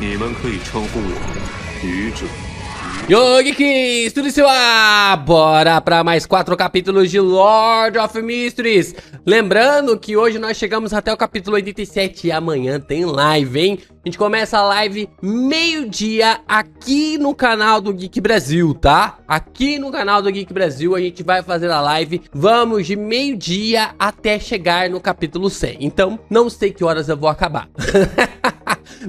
你们可以称呼我愚者。 Yo, Geeks, tudo isso? Bora pra mais 4 capítulos de Lord of Mysteries. Lembrando que hoje nós chegamos até o capítulo 87 e amanhã tem live, hein? A gente começa a live meio-dia aqui no canal do Geek Brasil, tá? Aqui no canal do Geek Brasil a gente vai fazer a live. Vamos de meio-dia até chegar no capítulo 100. Então, não sei que horas eu vou acabar.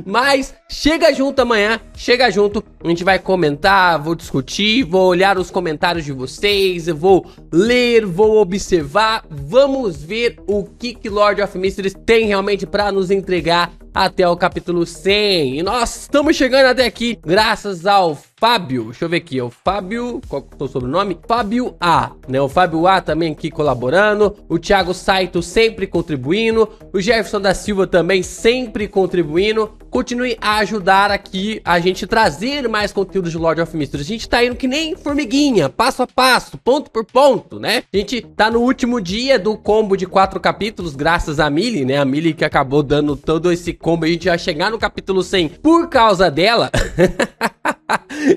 Mas chega junto amanhã, chega junto, a gente vai comentar, vou discutir, vou olhar os comentários de vocês, eu vou ler, vou observar, vamos ver o que Lord of Mysteries tem realmente para nos entregar até o capítulo 100. E nós estamos chegando até aqui graças ao Fábio, deixa eu ver aqui, o Fábio, qual que é o sobrenome? Fábio A, né? O Fábio A também aqui colaborando, o Thiago Saito sempre contribuindo, o Jefferson da Silva também sempre contribuindo. Continue a ajudar aqui a gente trazer mais conteúdo de Lord of Mysteries. A gente tá indo que nem formiguinha, passo a passo, ponto por ponto, né? A gente tá no último dia do combo de 4 capítulos, graças a Millie, né? A Millie que acabou dando todo esse combo, a gente vai chegar no capítulo 100 por causa dela.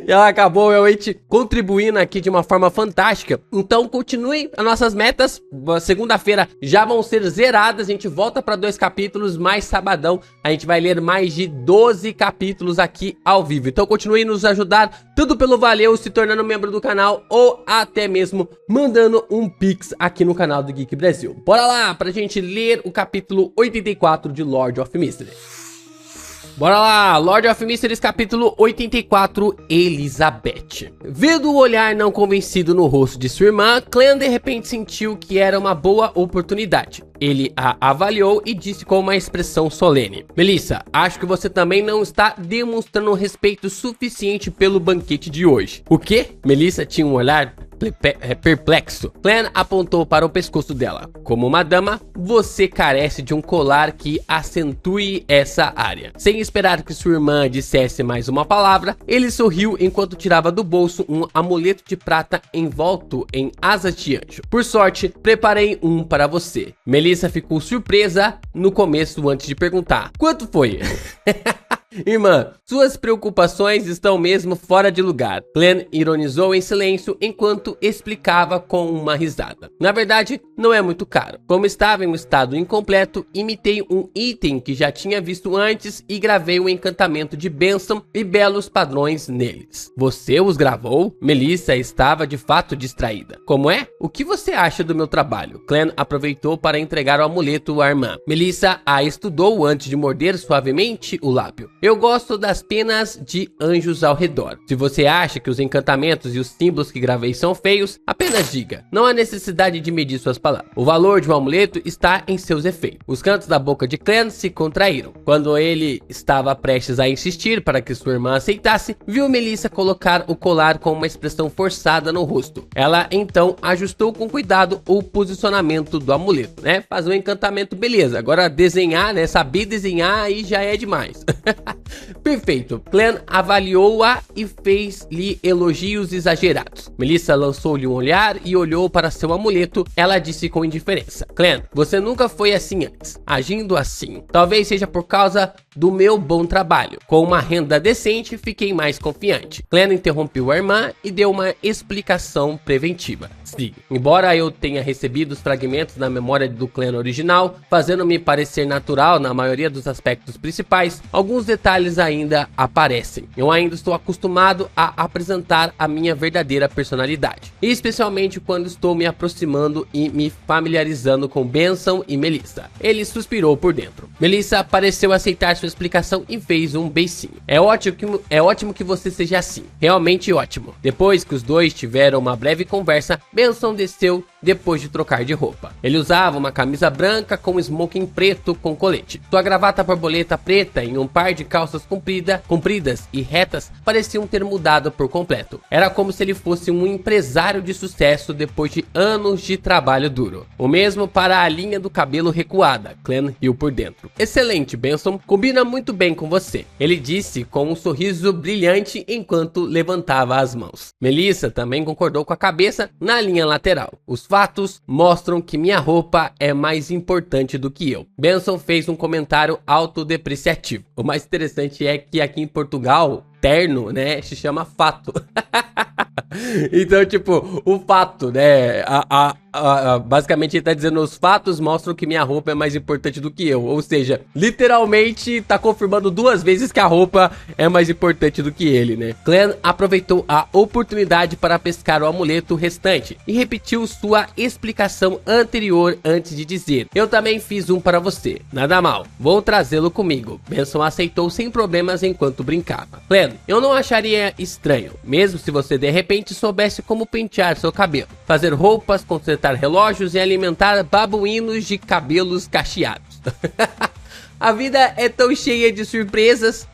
Ela acabou realmente contribuindo aqui de uma forma fantástica. Então continue as nossas metas. Segunda-feira já vão ser zeradas. A gente volta para 2 capítulos. Mais sabadão a gente vai ler mais de 12 capítulos aqui ao vivo. Então continue a nos ajudar. Tudo pelo valeu, se tornando membro do canal ou até mesmo mandando um pix aqui no canal do Geek Brasil. Bora lá pra gente ler o capítulo 84 de Lord of Mysteries. Bora lá, Lord of Mysteries capítulo 84, Elizabeth. Vendo o olhar não convencido no rosto de sua irmã, Clem de repente sentiu que era uma boa oportunidade. Ele a avaliou e disse com uma expressão solene: Melissa, acho que você também não está demonstrando respeito suficiente pelo banquete de hoje. O quê? Melissa tinha um olhar perplexo. Clem apontou para o pescoço dela. Como uma dama, você carece de um colar que acentue essa área. Sem esperar que sua irmã dissesse mais uma palavra, ele sorriu enquanto tirava do bolso um amuleto de prata envolto em asas de anjo. Por sorte, preparei um para você. Melissa ficou surpresa no começo antes de perguntar: quanto foi? Irmã, suas preocupações estão mesmo fora de lugar. Clem ironizou em silêncio enquanto explicava com uma risada. Na verdade, não é muito caro. Como estava em um estado incompleto, imitei um item que já tinha visto antes e gravei um encantamento de bênção e belos padrões neles. Você os gravou? Melissa estava de fato distraída. Como é? O que você acha do meu trabalho? Clem aproveitou para entregar o amuleto à irmã. Melissa a estudou antes de morder suavemente o lábio. Eu gosto das penas de anjos ao redor. Se você acha que os encantamentos e os símbolos que gravei são feios, apenas diga. Não há necessidade de medir suas palavras. O valor de um amuleto está em seus efeitos. Os cantos da boca de Clem se contraíram. Quando ele estava prestes a insistir para que sua irmã aceitasse, viu Melissa colocar o colar com uma expressão forçada no rosto. Ela então ajustou com cuidado o posicionamento do amuleto, né? Fazer um encantamento, beleza. Agora desenhar, né? Saber desenhar aí já é demais. Perfeito. Clem avaliou-a e fez-lhe elogios exagerados. Melissa lançou-lhe um olhar e olhou para seu amuleto. Ela disse com indiferença: Clem, você nunca foi assim antes, agindo assim. Talvez seja por causa do meu bom trabalho. Com uma renda decente, fiquei mais confiante. Clem interrompeu a irmã e deu uma explicação preventiva. Sim, embora eu tenha recebido os fragmentos da memória do Clem original, fazendo-me parecer natural na maioria dos aspectos principais, alguns detalhes ainda aparecem. Eu ainda estou acostumado a apresentar a minha verdadeira personalidade, especialmente quando estou me aproximando e me familiarizando com Benson e Melissa. Ele suspirou por dentro. Melissa pareceu aceitar sua explicação e fez um beicinho. É ótimo que você seja assim. Realmente ótimo. Depois que os dois tiveram uma breve conversa, Benson desceu depois de trocar de roupa. Ele usava uma camisa branca com smoking preto com colete. Sua gravata borboleta preta e um par de calças compridas e retas pareciam ter mudado por completo. Era como se ele fosse um empresário de sucesso depois de anos de trabalho duro. O mesmo para a linha do cabelo recuada. Clem riu por dentro. Excelente, Benson. Combina muito bem com você, ele disse com um sorriso brilhante enquanto levantava as mãos. Melissa também concordou com a cabeça na linha lateral. Os fatos mostram que minha roupa é mais importante do que eu. Benson fez um comentário autodepreciativo. O mais interessante é que aqui em Portugal, terno, né, se chama fato. Então, tipo, o fato, né, basicamente ele tá dizendo, os fatos mostram que minha roupa é mais importante do que eu. Ou seja, literalmente tá confirmando 2 vezes que a roupa é mais importante do que ele, né. Clan aproveitou a oportunidade para pescar o amuleto restante e repetiu sua explicação anterior antes de dizer: eu também fiz um para você, nada mal, vou trazê-lo comigo. Benson aceitou sem problemas enquanto brincava. Clan, eu não acharia estranho, mesmo se você de repente soubesse como pentear seu cabelo, fazer roupas, consertar relógios e alimentar babuínos de cabelos cacheados. A vida é tão cheia de surpresas,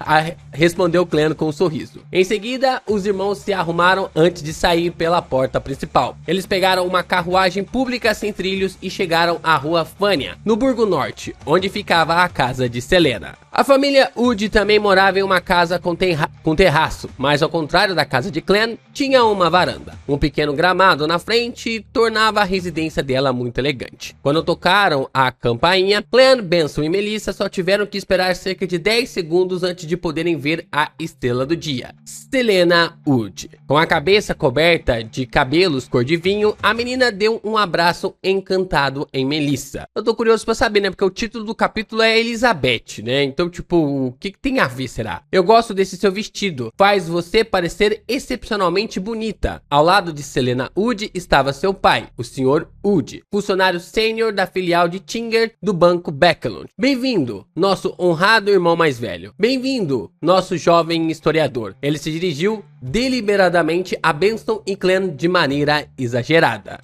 respondeu Clan com um sorriso. Em seguida, os irmãos se arrumaram antes de sair pela porta principal. Eles pegaram uma carruagem pública sem trilhos e chegaram à rua Fania, no Burgo Norte, onde ficava a casa de Selena. A família Wood também morava em uma casa com terraço, mas ao contrário da casa de Clan, tinha uma varanda. Um pequeno gramado na frente tornava a residência dela muito elegante. Quando tocaram a campainha, Clan, Benson e Melissa só tiveram que esperar cerca de 10 segundos antes de poderem ver a estrela do dia, Selena Wood. Com a cabeça coberta de cabelos cor de vinho, a menina deu um abraço encantado em Melissa. Eu tô curioso pra saber, né, porque o título do capítulo é Elizabeth, né, então tipo, o que tem a ver, será? Eu gosto desse seu vestido, faz você parecer excepcionalmente bonita. Ao lado de Selena Wood estava seu pai, o Sr. Wood, funcionário sênior da filial de Tinger do Banco Beckelund. Bem-vindo, nosso honrado irmão mais velho. Bem-vindo, nosso jovem historiador. Ele se dirigiu deliberadamente a Benson e Clan de maneira exagerada.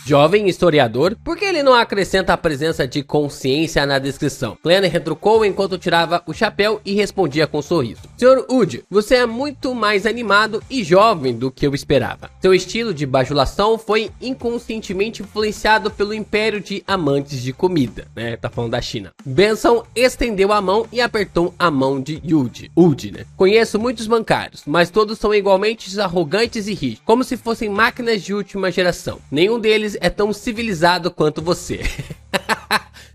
Jovem historiador? Por que ele não acrescenta a presença de consciência na descrição? Clan retrucou enquanto tirava o chapéu e respondia com um sorriso. Sr. Wood, você é muito mais animado e jovem do que eu esperava. Seu estilo de bajulação foi inconscientemente influenciado pelo império de amantes de comida, né? Tá falando da China. Benson estendeu a mão e apertou a mão de Wood, né? Conheço muitos bancários, mas todos são igualmente arrogantes e rígidos, como se fossem máquinas de última geração. Nenhum deles é tão civilizado quanto você.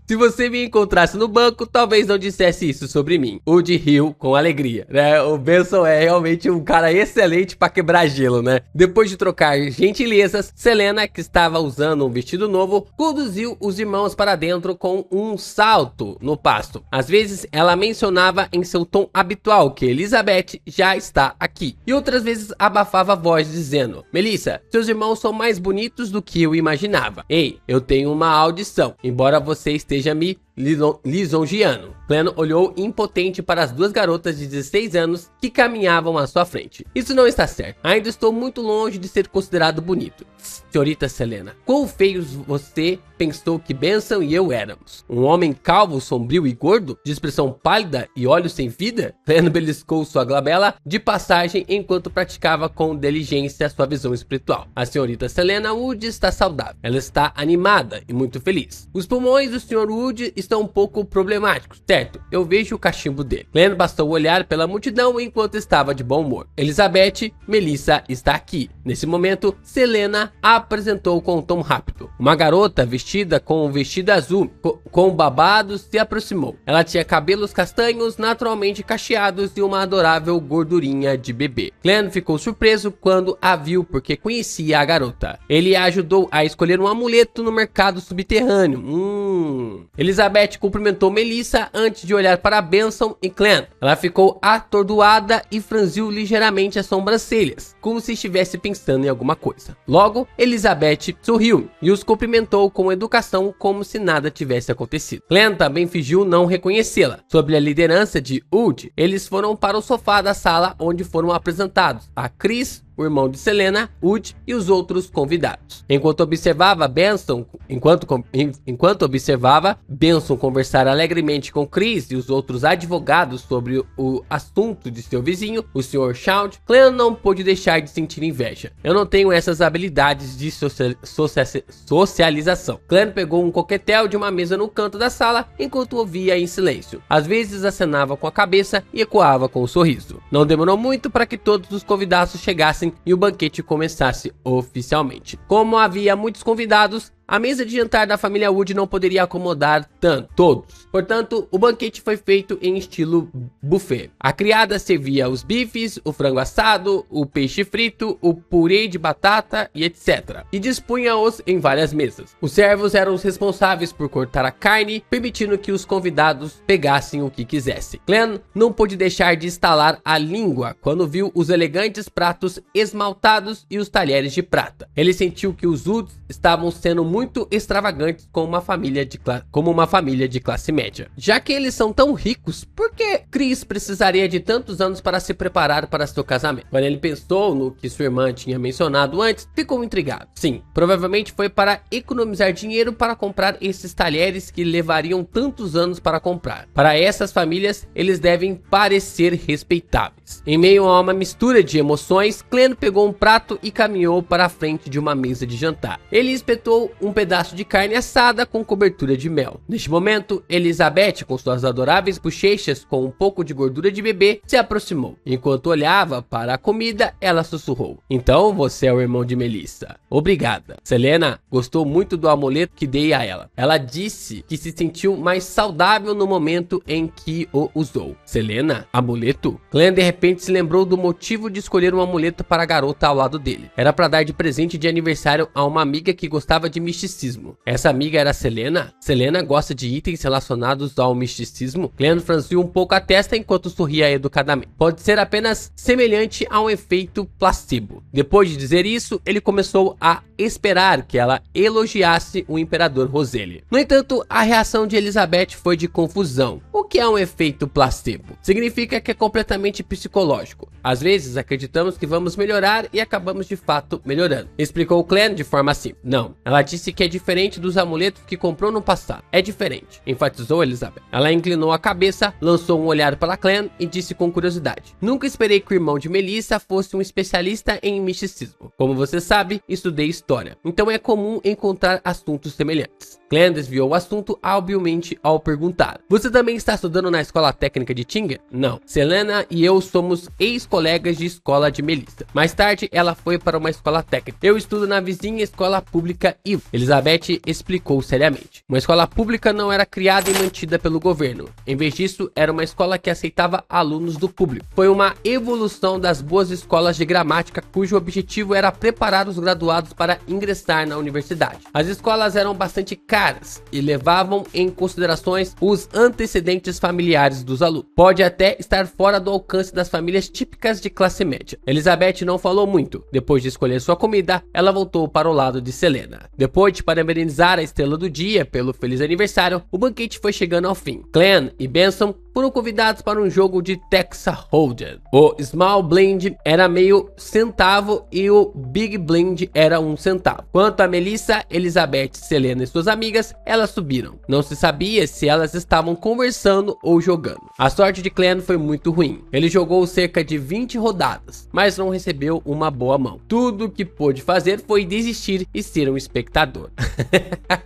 Se você me encontrasse no banco, talvez não dissesse isso sobre mim. Wood riu com alegria, né? O Benson é realmente um cara excelente para quebrar gelo, né? Depois de trocar gentilezas, Selena, que estava usando um vestido novo, conduziu os irmãos para dentro com um salto no pasto. Às vezes, ela mencionava em seu tom habitual que Elizabeth já está aqui. E outras vezes abafava a voz dizendo: Melissa, seus irmãos são mais bonitos do que eu imaginava. Ei, eu tenho uma audição, embora você esteja me lisonjeando. Clan olhou impotente para as 2 garotas de 16 anos que caminhavam à sua frente. Isso não está certo. Ainda estou muito longe de ser considerado bonito. Senhorita Selena, quão feios você pensou que Benson e eu éramos? Um homem calvo, sombrio e gordo, de expressão pálida e olhos sem vida? Clan beliscou sua glabela de passagem enquanto praticava com diligência sua visão espiritual. A senhorita Selena Wood está saudável. Ela está animada e muito feliz. Os pulmões do Sr. Wood estão um pouco problemáticos, certo? Eu vejo o cachimbo dele. Clan bastou olhar pela multidão enquanto estava de bom humor. Elizabeth, Melissa está aqui. Nesse momento, Selena apresentou com um tom rápido. Uma garota vestida com um vestido azul com babados se aproximou. Ela tinha cabelos castanhos naturalmente cacheados e uma adorável gordurinha de bebê. Clan ficou surpreso quando a viu porque conhecia a garota. Ele a ajudou a escolher um amuleto no mercado subterrâneo. Elizabeth cumprimentou Melissa antes de olhar para Benson e Clan. Ela ficou atordoada e franziu ligeiramente as sobrancelhas, como se estivesse pensando em alguma coisa. Logo, Elizabeth sorriu e os cumprimentou com educação como se nada tivesse acontecido. Clan também fingiu não reconhecê-la. Sob a liderança de Wood, eles foram para o sofá da sala onde foram apresentados a Chris, o irmão de Selena, Wood e os outros convidados. Enquanto observava Benson conversar alegremente com Chris e os outros advogados sobre o assunto de seu vizinho, o Sr. Shaud, Clan não pôde deixar de sentir inveja. Eu não tenho essas habilidades de socialização. Clan pegou um coquetel de uma mesa no canto da sala enquanto ouvia em silêncio. Às vezes acenava com a cabeça e ecoava com um sorriso. Não demorou muito para que todos os convidados chegassem sentassem e o banquete começasse oficialmente. Como havia muitos convidados, a mesa de jantar da família Wood não poderia acomodar todos. Portanto, o banquete foi feito em estilo buffet. A criada servia os bifes, o frango assado, o peixe frito, o purê de batata e etc. E dispunha-os em várias mesas. Os servos eram os responsáveis por cortar a carne, permitindo que os convidados pegassem o que quisessem. Clem não pôde deixar de estalar a língua quando viu os elegantes pratos esmaltados e os talheres de prata. Ele sentiu que os Woods estavam sendo muito extravagantes como uma família de classe média. Já que eles são tão ricos, por que Chris precisaria de tantos anos para se preparar para seu casamento? Quando ele pensou no que sua irmã tinha mencionado antes, ficou intrigado. Sim, provavelmente foi para economizar dinheiro para comprar esses talheres que levariam tantos anos para comprar. Para essas famílias, eles devem parecer respeitáveis. Em meio a uma mistura de emoções, Clem pegou um prato e caminhou para a frente de uma mesa de jantar. Ele espetou um pedaço de carne assada com cobertura de mel. Neste momento, Elizabeth, com suas adoráveis bochechas com um pouco de gordura de bebê, se aproximou. Enquanto olhava para a comida, ela sussurrou: "Então você é o irmão de Melissa. Obrigada." Selena gostou muito do amuleto que dei a ela. Ela disse que se sentiu mais saudável no momento em que o usou. Selena? Amuleto? Clem de repente se lembrou do motivo de escolher um amuleto para a garota ao lado dele. Era para dar de presente de aniversário a uma amiga que gostava de misticismo. Essa amiga era Selena? Selena gosta de itens relacionados ao misticismo? Clem franziu um pouco a testa enquanto sorria educadamente. Pode ser apenas semelhante a um efeito placebo. Depois de dizer isso, ele começou a esperar que ela elogiasse o imperador Roselle. No entanto, a reação de Elizabeth foi de confusão. O que é um efeito placebo? Significa que é completamente psicológico. Às vezes acreditamos que vamos melhorar e acabamos de fato melhorando, explicou Clem de forma simples. Não, ela disse que é diferente dos amuletos que comprou no passado. É diferente, enfatizou Elizabeth. Ela inclinou a cabeça, lançou um olhar para Clem e disse com curiosidade: "Nunca esperei que o irmão de Melissa fosse um especialista em misticismo. Como você sabe, estudei história, então é comum encontrar assuntos semelhantes." Clem desviou o assunto habilmente ao perguntar: "Você também está estudando na escola técnica de Tingen?" "Não. Selena e eu somos ex-colegas de escola de Melissa. Mais tarde, ela foi para uma escola técnica. Eu estudo na vizinha escola pública Eve." Elizabeth explicou seriamente. Uma escola pública não era criada e mantida pelo governo. Em vez disso, era uma escola que aceitava alunos do público. Foi uma evolução das boas escolas de gramática cujo objetivo era preparar os graduados para ingressar na universidade. As escolas eram bastante caras e levavam em considerações os antecedentes familiares dos alunos. Pode até estar fora do alcance das famílias típicas de classe média. Elizabeth não falou muito. Depois de escolher sua comida, ela voltou para o lado de Selena. Depois de parabenizar a estrela do dia pelo feliz aniversário, o banquete foi chegando ao fim. Clem e Benson foram convidados para um jogo de Texas Hold'em. O Small Blind era meio centavo e o Big Blind era 1 centavo. Quanto a Melissa, Elizabeth, Selena e suas amigas, elas subiram. Não se sabia se elas estavam conversando ou jogando. A sorte de Clem foi muito ruim. Ele jogou cerca de 20 rodadas, mas não recebeu uma boa mão. Tudo que pôde fazer foi desistir e ser um espectador.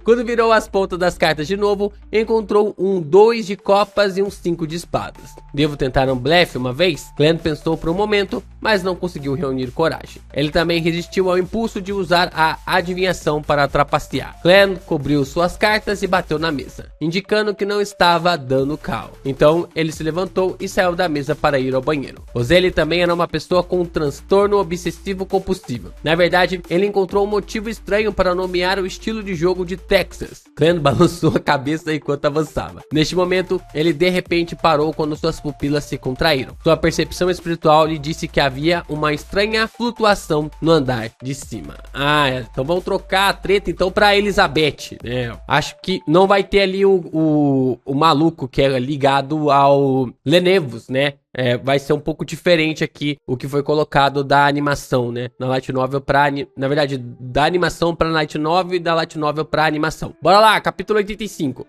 Quando virou as pontas das cartas de novo, encontrou um 2 de copas e um 5 de espadas. Devo tentar um blefe uma vez? Clem pensou por um momento, mas não conseguiu reunir coragem. Ele também resistiu ao impulso de usar a adivinhação para trapacear. Clem cobriu suas cartas e bateu na mesa, indicando que não estava dando cal. Então ele se levantou e saiu da mesa para ir ao banheiro. Roselle também era uma pessoa com um transtorno obsessivo compulsivo. Na verdade, ele encontrou um motivo estranho para nomear o estilo de jogo de Texas. Clem balançou a cabeça enquanto avançava. Neste momento, ele de repente parou quando suas pupilas se contraíram. Sua percepção espiritual lhe disse que havia uma estranha flutuação no andar de cima. Então vamos trocar a treta então pra Elizabeth, né? Acho que não vai ter ali o maluco que é ligado ao Lenevus, né? Vai ser um pouco diferente aqui o que foi colocado da animação, né? Na Light Novel na verdade, da animação pra Light Novel e da Light Novel pra animação. Bora lá, capítulo 85.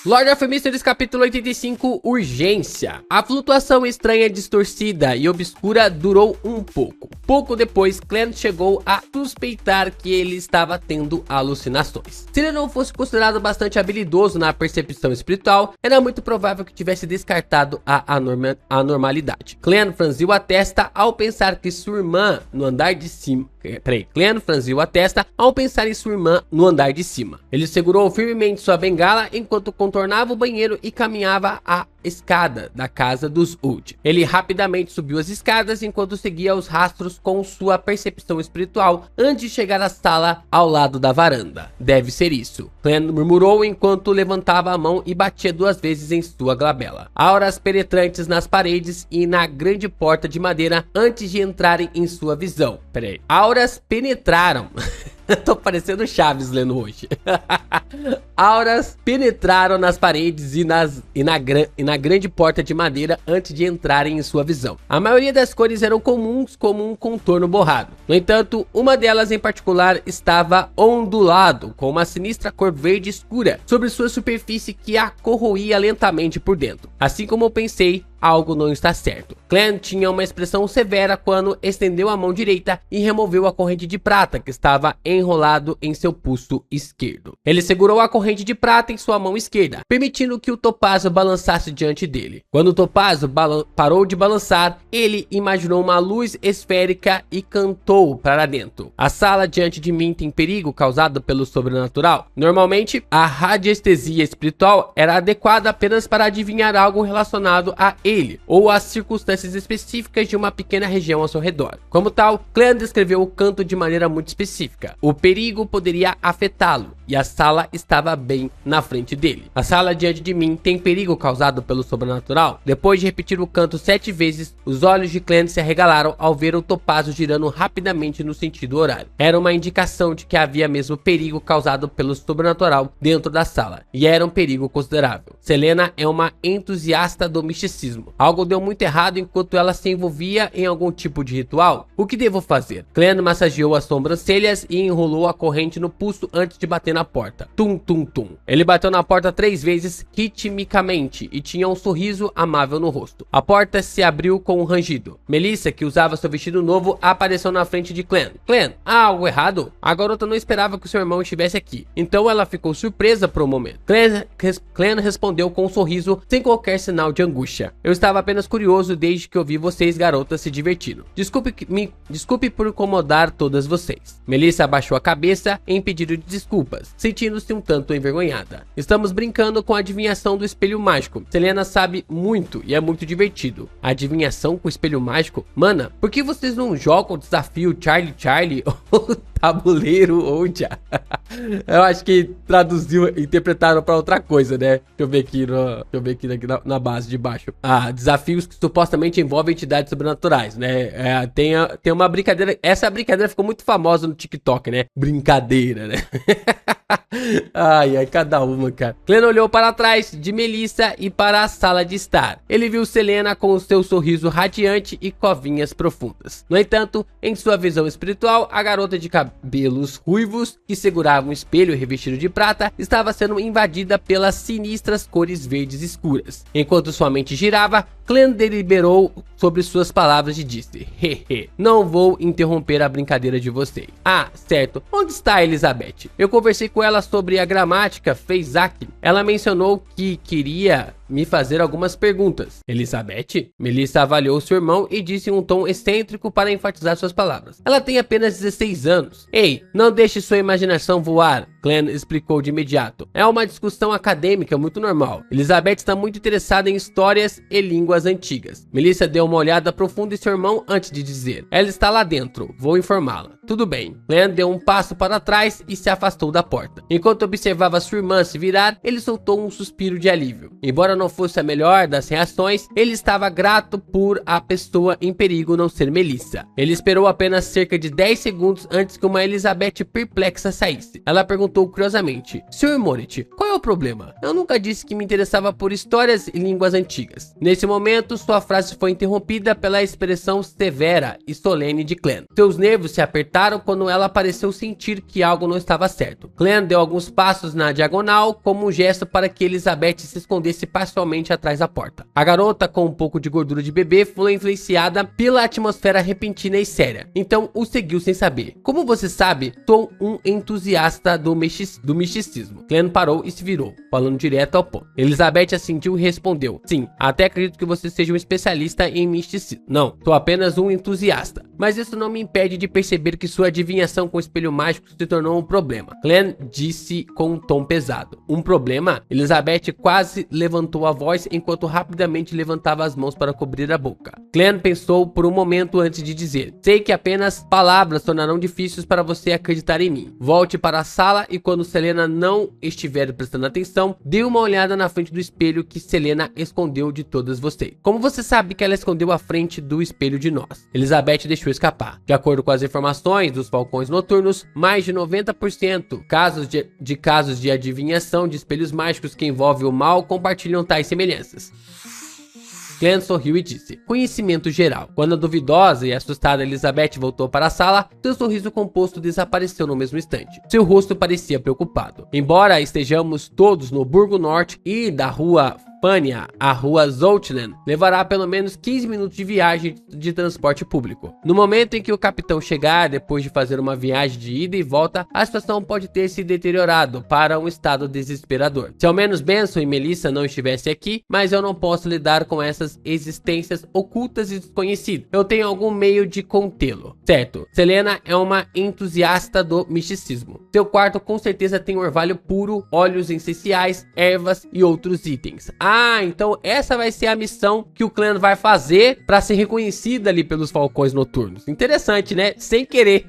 Lord of Mysteries, capítulo 85, Urgência. A flutuação estranha, distorcida e obscura durou um pouco. Pouco depois, Clan chegou a suspeitar que ele estava tendo alucinações. Se ele não fosse considerado bastante habilidoso na percepção espiritual, era muito provável que tivesse descartado a anormalidade. Clan franziu a testa ao pensar que sua irmã no andar de cima... Clan franziu a testa ao pensar em sua irmã no andar de cima. Ele segurou firmemente sua bengala enquanto contornava o banheiro e caminhava a escada da casa dos Wood. Ele rapidamente subiu as escadas enquanto seguia os rastros com sua percepção espiritual antes de chegar à sala ao lado da varanda. Deve ser isso, Clan murmurou enquanto levantava a mão e batia 2 vezes em sua glabela. Auras penetrantes nas paredes e na grande porta de madeira antes de entrarem em sua visão. Auras penetraram. Tô parecendo Chaves lendo hoje. Auras penetraram nas paredes e na grande porta de madeira antes de entrarem em sua visão. A maioria das cores eram comuns, como um contorno borrado. No entanto, uma delas em particular estava ondulado, com uma sinistra cor verde escura sobre sua superfície que a corroía lentamente por dentro. Assim como eu pensei, algo não está certo. Clan tinha uma expressão severa quando estendeu a mão direita e removeu a corrente de prata que estava enrolado em seu pulso esquerdo. Ele segurou a corrente de prata em sua mão esquerda, permitindo que o topázio balançasse diante dele. Quando o topázio parou de balançar, ele imaginou uma luz esférica e cantou para dentro. A sala diante de mim tem perigo causado pelo sobrenatural. Normalmente, a radiestesia espiritual era adequada apenas para adivinhar algo relacionado a ele ou às circunstâncias específicas de uma pequena região ao seu redor. Como tal, Clan descreveu o canto de maneira muito específica. O perigo poderia afetá-lo e a sala estava bem na frente dele. A sala diante de mim tem perigo causado pelo sobrenatural. Depois de repetir o canto 7 vezes, os olhos de Clan se arregalaram ao ver o topázio girando rapidamente no sentido horário. Era uma indicação de que havia mesmo perigo causado pelo sobrenatural dentro da sala, e era um perigo considerável. Selena é uma entusiasta do misticismo. Algo deu muito errado enquanto ela se envolvia em algum tipo de ritual. O que devo fazer? Clan massageou as sobrancelhas e enrolou a corrente no pulso antes de bater na porta. Tum, tum, tum. Ele bateu na porta 3 vezes ritmicamente e tinha um sorriso amável no rosto. A porta se abriu com um rangido. Melissa, que usava seu vestido novo, apareceu na frente de Clan. Clan, há algo errado? A garota não esperava que seu irmão estivesse aqui, então ela ficou surpresa por um momento. Clan respondeu com um sorriso sem qualquer sinal de angústia. Eu estava apenas curioso desde que eu vi vocês garotas se divertindo. Desculpe por incomodar todas vocês. Melissa abaixou a cabeça em pedido de desculpas, sentindo-se um tanto envergonhada. Estamos brincando com a adivinhação do espelho mágico. Selena sabe muito e é muito divertido. Adivinhação com o espelho mágico? Mana, por que vocês não jogam o desafio Charlie ou tabuleiro ou já? Eu acho que interpretaram pra outra coisa, né? Deixa eu ver aqui na base de baixo. Desafios que supostamente envolvem entidades sobrenaturais, né? Tem uma brincadeira. Essa brincadeira ficou muito famosa no TikTok, né? Brincadeira, né? Ai, cada uma, cara. Clan olhou para trás de Melissa e para a sala de estar. Ele viu Selena com o seu sorriso radiante e covinhas profundas. No entanto, em sua visão espiritual, a garota de cabelos ruivos, que segurava um espelho revestido de prata, estava sendo invadida pelas sinistras cores verdes escuras. Enquanto sua mente girava, Clan deliberou sobre suas palavras e disse: Hehe, não vou interromper a brincadeira de vocês. Certo. Onde está Elizabeth? Eu conversei com ela sobre a gramática Feyzak. Ela mencionou que queria me fazer algumas perguntas. Elizabeth? Melissa avaliou seu irmão e disse em um tom excêntrico para enfatizar suas palavras. Ela tem apenas 16 anos. Ei, não deixe sua imaginação voar, Clan explicou de imediato. É uma discussão acadêmica muito normal. Elizabeth está muito interessada em histórias e línguas antigas. Melissa deu uma olhada profunda em seu irmão antes de dizer: ela está lá dentro, vou informá-la. Tudo bem. Clan deu um passo para trás e se afastou da porta. Enquanto observava sua irmã se virar, ele soltou um suspiro de alívio. Embora não fosse a melhor das reações, ele estava grato por a pessoa em perigo não ser Melissa. Ele esperou apenas cerca de 10 segundos antes que uma Elizabeth perplexa saísse. Ela perguntou perguntou curiosamente: Sr. Morit, qual é o problema? Eu nunca disse que me interessava por histórias e línguas antigas. Nesse momento, sua frase foi interrompida pela expressão severa e solene de Clem. Seus nervos se apertaram quando ela pareceu sentir que algo não estava certo. Clem deu alguns passos na diagonal como um gesto para que Elizabeth se escondesse parcialmente atrás da porta. A garota, com um pouco de gordura de bebê, foi influenciada pela atmosfera repentina e séria. Então o seguiu sem saber. Como você sabe, sou um entusiasta do misticismo. Clem parou e se virou, falando direto ao ponto. Elizabeth assentiu e respondeu: sim, até acredito que você seja um especialista em misticismo. Não, sou apenas um entusiasta. Mas isso não me impede de perceber que sua adivinhação com o espelho mágico se tornou um problema. Clem disse com um tom pesado. Um problema? Elizabeth quase levantou a voz enquanto rapidamente levantava as mãos para cobrir a boca. Clem pensou por um momento antes de dizer: sei que apenas palavras tornarão difíceis para você acreditar em mim. Volte para a sala e quando Selena não estiver prestando atenção, dê uma olhada na frente do espelho que Selena escondeu de todas vocês. Como você sabe que ela escondeu a frente do espelho de nós? Elizabeth deixou escapar. De acordo com as informações dos Falcões Noturnos, mais de 90% casos de adivinhação de espelhos mágicos que envolvem o mal compartilham tais semelhanças. Clem sorriu e disse: conhecimento geral. Quando a duvidosa e assustada Elizabeth voltou para a sala, seu sorriso composto desapareceu no mesmo instante. Seu rosto parecia preocupado. Embora estejamos todos no Burgo Norte e da rua Fania, a rua Zoutland levará pelo menos 15 minutos de viagem de transporte público. No momento em que o capitão chegar, depois de fazer uma viagem de ida e volta, a situação pode ter se deteriorado para um estado desesperador. Se ao menos Benson e Melissa não estivessem aqui, mas eu não posso lidar com essas existências ocultas e desconhecidas. Eu tenho algum meio de contê-lo. Certo, Selena é uma entusiasta do misticismo. Seu quarto com certeza tem orvalho puro, óleos essenciais, ervas e outros itens. Ah, então essa vai ser a missão que o Clem vai fazer para ser reconhecida ali pelos Falcões Noturnos. Interessante, né? Sem querer.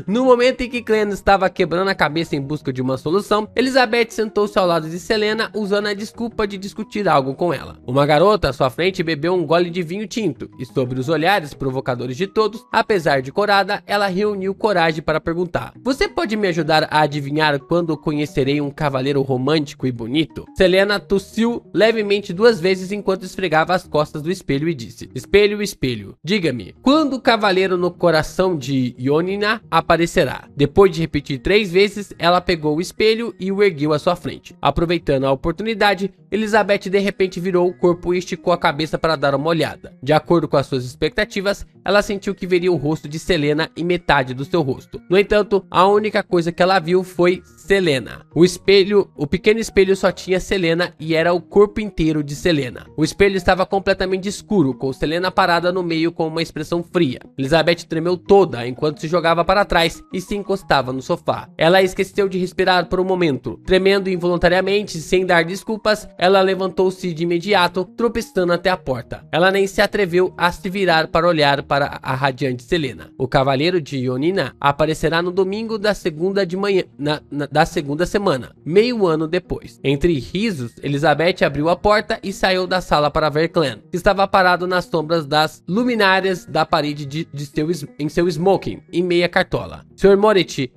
No momento em que Clem estava quebrando a cabeça em busca de uma solução, Elizabeth sentou-se ao lado de Selena, usando a desculpa de discutir algo com ela. Uma garota à sua frente bebeu um gole de vinho tinto, e sobre os olhares provocadores de todos, apesar de corada, ela reuniu coragem para perguntar: você pode me ajudar a adivinhar quando conhecerei um cavaleiro romântico e bonito? Selena tossiu levemente 2 vezes enquanto esfregava as costas do espelho e disse: espelho, espelho, diga-me, quando o cavaleiro no coração de Ionina aparecerá? Depois de repetir 3 vezes, ela pegou o espelho e o ergueu à sua frente. Aproveitando a oportunidade, Elizabeth de repente virou o corpo e esticou a cabeça para dar uma olhada. De acordo com as suas expectativas, ela sentiu que veria o rosto de Selena e metade do seu rosto. No entanto, a única coisa que ela viu foi Selena. O pequeno espelho só tinha Selena e era o corpo inteiro de Selena. O espelho estava completamente escuro, com Selena parada no meio com uma expressão fria. Elizabeth tremeu toda enquanto se jogava para trás e se encostava no sofá. Ela esqueceu de respirar por um momento. Tremendo involuntariamente, sem dar desculpas, ela levantou-se de imediato, tropeçando até a porta. Ela nem se atreveu a se virar para olhar para a radiante Selena. O cavaleiro de Ionina aparecerá no domingo da segunda de manhã, da segunda semana, meio ano depois. Entre risos, Elizabeth abriu a porta e saiu da sala para ver Clem, que estava parado nas sombras das luminárias da parede em seu smoking e meia cartola. Sr. Morit,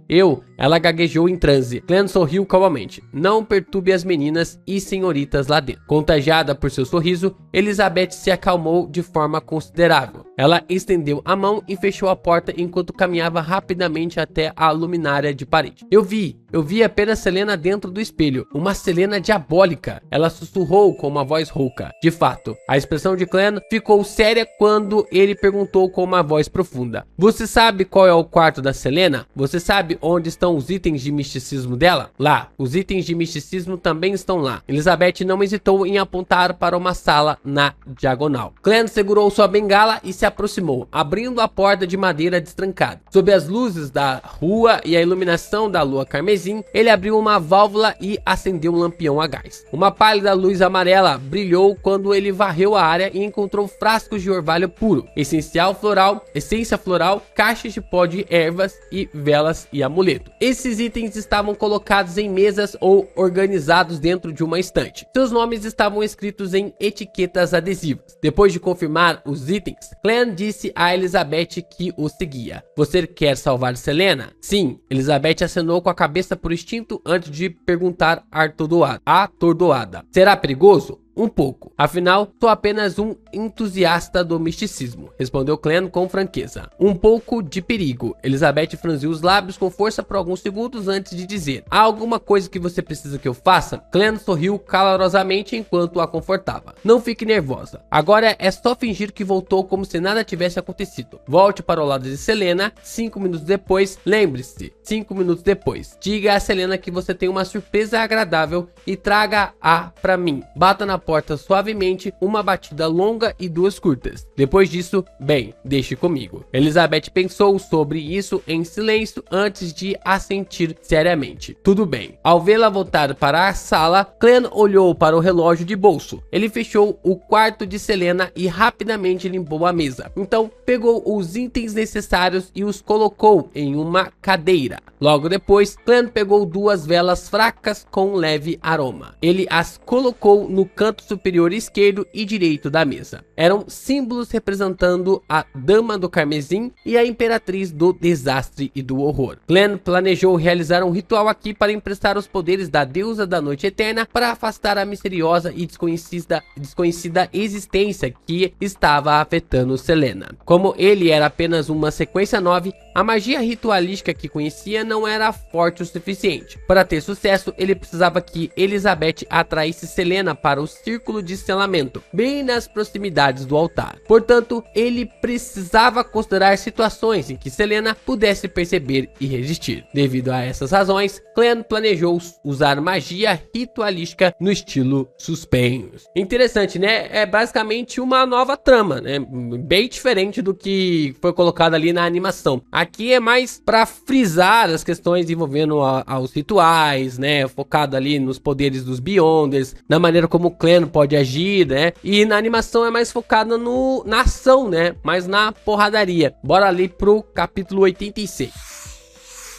ela gaguejou em transe. Clem sorriu calmamente. Não perturbe as meninas e senhoritas lá dentro. Contagiada por seu sorriso, Elizabeth se acalmou de forma considerável. Ela estendeu a mão e fechou a porta enquanto caminhava rapidamente até a luminária de parede. Eu vi apenas Selena dentro do espelho. Uma Selena diabólica. Ela sussurrou com uma voz rouca. De fato, a expressão de Clem ficou séria quando ele perguntou com uma voz profunda: você sabe qual é o quarto da Selena? Você sabe onde estão os itens de misticismo dela? Lá. Os itens de misticismo também estão lá. Elizabeth não hesitou em apontar para uma sala na diagonal. Clem segurou sua bengala e se aproximou, abrindo a porta de madeira destrancada. Sob as luzes da rua e a iluminação da lua carmesim, ele abriu uma válvula e acendeu um lampião a gás. Uma pálida luz amarela brilhou quando ele varreu a área e encontrou frascos de orvalho puro, essência floral, caixas de pó de ervas e velas e amuleto. Esses itens estavam colocados em mesas ou organizados dentro de uma estante. Seus nomes estavam escritos em etiquetas adesivas. Depois de confirmar os itens, Clem Clan disse a Elizabeth que o seguia. Você quer salvar Selena? Sim, Elizabeth acenou com a cabeça por instinto antes de perguntar atordoada. Será perigoso? Um pouco. Afinal, sou apenas um entusiasta do misticismo, respondeu Clan com franqueza. Um pouco de perigo. Elizabeth franziu os lábios com força por alguns segundos antes de dizer: há alguma coisa que você precisa que eu faça? Clan sorriu calorosamente enquanto a confortava. Não fique nervosa. Agora é só fingir que voltou como se nada tivesse acontecido. Volte para o lado de Selena 5 minutos depois. Lembre-se, 5 minutos depois. Diga a Selena que você tem uma surpresa agradável e traga-a pra mim. Bata na porta suavemente, uma batida longa e 2 curtas. Depois disso, bem, deixe comigo. Elizabeth pensou sobre isso em silêncio antes de assentir seriamente. Tudo bem. Ao vê-la voltar para a sala, Clan olhou para o relógio de bolso. Ele fechou o quarto de Selena e rapidamente limpou a mesa. Então, pegou os itens necessários e os colocou em uma cadeira. Logo depois, Clan pegou 2 velas fracas com um leve aroma. Ele as colocou no canto superior esquerdo e direito da mesa. Eram símbolos representando a Dama do Carmesim e a Imperatriz do Desastre e do Horror. Clan planejou realizar um ritual aqui para emprestar os poderes da Deusa da Noite Eterna para afastar a misteriosa e desconhecida existência que estava afetando Selena. Como ele era apenas uma sequência 9, a magia ritualística que conhecia não era forte o suficiente. Para ter sucesso, ele precisava que Elizabeth atraísse Selena para o círculo de selamento, bem nas proximidades do altar. Portanto, ele precisava considerar situações em que Selena pudesse perceber e resistir. Devido a essas razões, Clan planejou usar magia ritualística no estilo suspense. Interessante, né? É basicamente uma nova trama, né? Bem diferente do que foi colocado ali na animação. Aqui é mais para frisar as questões envolvendo aos rituais, né? Focado ali nos poderes dos Beyonders, na maneira como o Clan pode agir, né? E na animação é mais focada na ação, né? Mais na porradaria. Bora ali pro capítulo 86.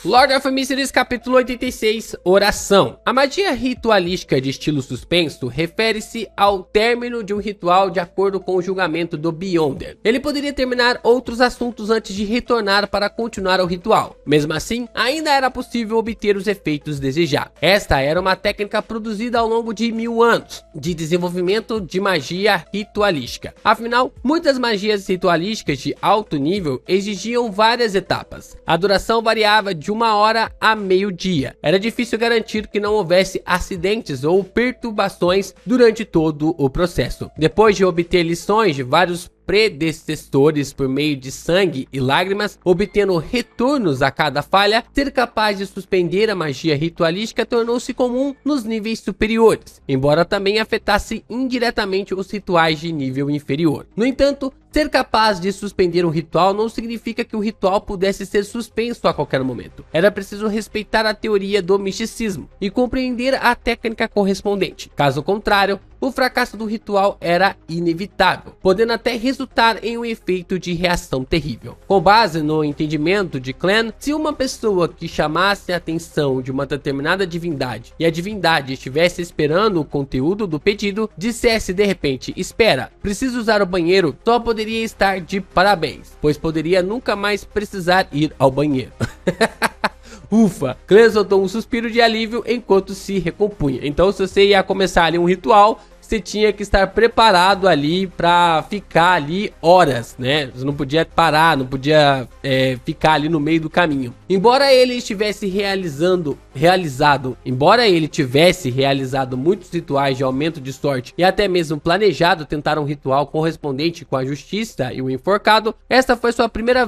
Lord of Mysteries, capítulo 86, Oração. A magia ritualística de estilo suspenso refere-se ao término de um ritual de acordo com o julgamento do Beyonder. Ele poderia terminar outros assuntos antes de retornar para continuar o ritual. Mesmo assim, ainda era possível obter os efeitos desejados. Esta era uma técnica produzida ao longo de 1000 anos de desenvolvimento de magia ritualística. Afinal, muitas magias ritualísticas de alto nível exigiam várias etapas. A duração variava de 1 hora a meio-dia. Era difícil garantir que não houvesse acidentes ou perturbações durante todo o processo. Depois de obter lições de vários predecessores por meio de sangue e lágrimas, obtendo retornos a cada falha, ser capaz de suspender a magia ritualística tornou-se comum nos níveis superiores, embora também afetasse indiretamente os rituais de nível inferior. No entanto, ser capaz de suspender um ritual não significa que o ritual pudesse ser suspenso a qualquer momento. Era preciso respeitar a teoria do misticismo e compreender a técnica correspondente. Caso contrário, o fracasso do ritual era inevitável, podendo até resultar em um efeito de reação terrível. Com base no entendimento de Clan, se uma pessoa que chamasse a atenção de uma determinada divindade e a divindade estivesse esperando o conteúdo do pedido, dissesse de repente: espera, preciso usar o banheiro, só poderia estar de parabéns, pois poderia nunca mais precisar ir ao banheiro. Ufa, Clan soltou um suspiro de alívio enquanto se recompunha. Então, se você ia começar ali um ritual, você tinha que estar preparado ali para ficar ali horas, né? Você não podia parar, não podia ficar ali no meio do caminho. Embora ele tivesse realizado muitos rituais de aumento de sorte e até mesmo planejado tentar um ritual correspondente com a justiça e o enforcado, esta foi sua primeira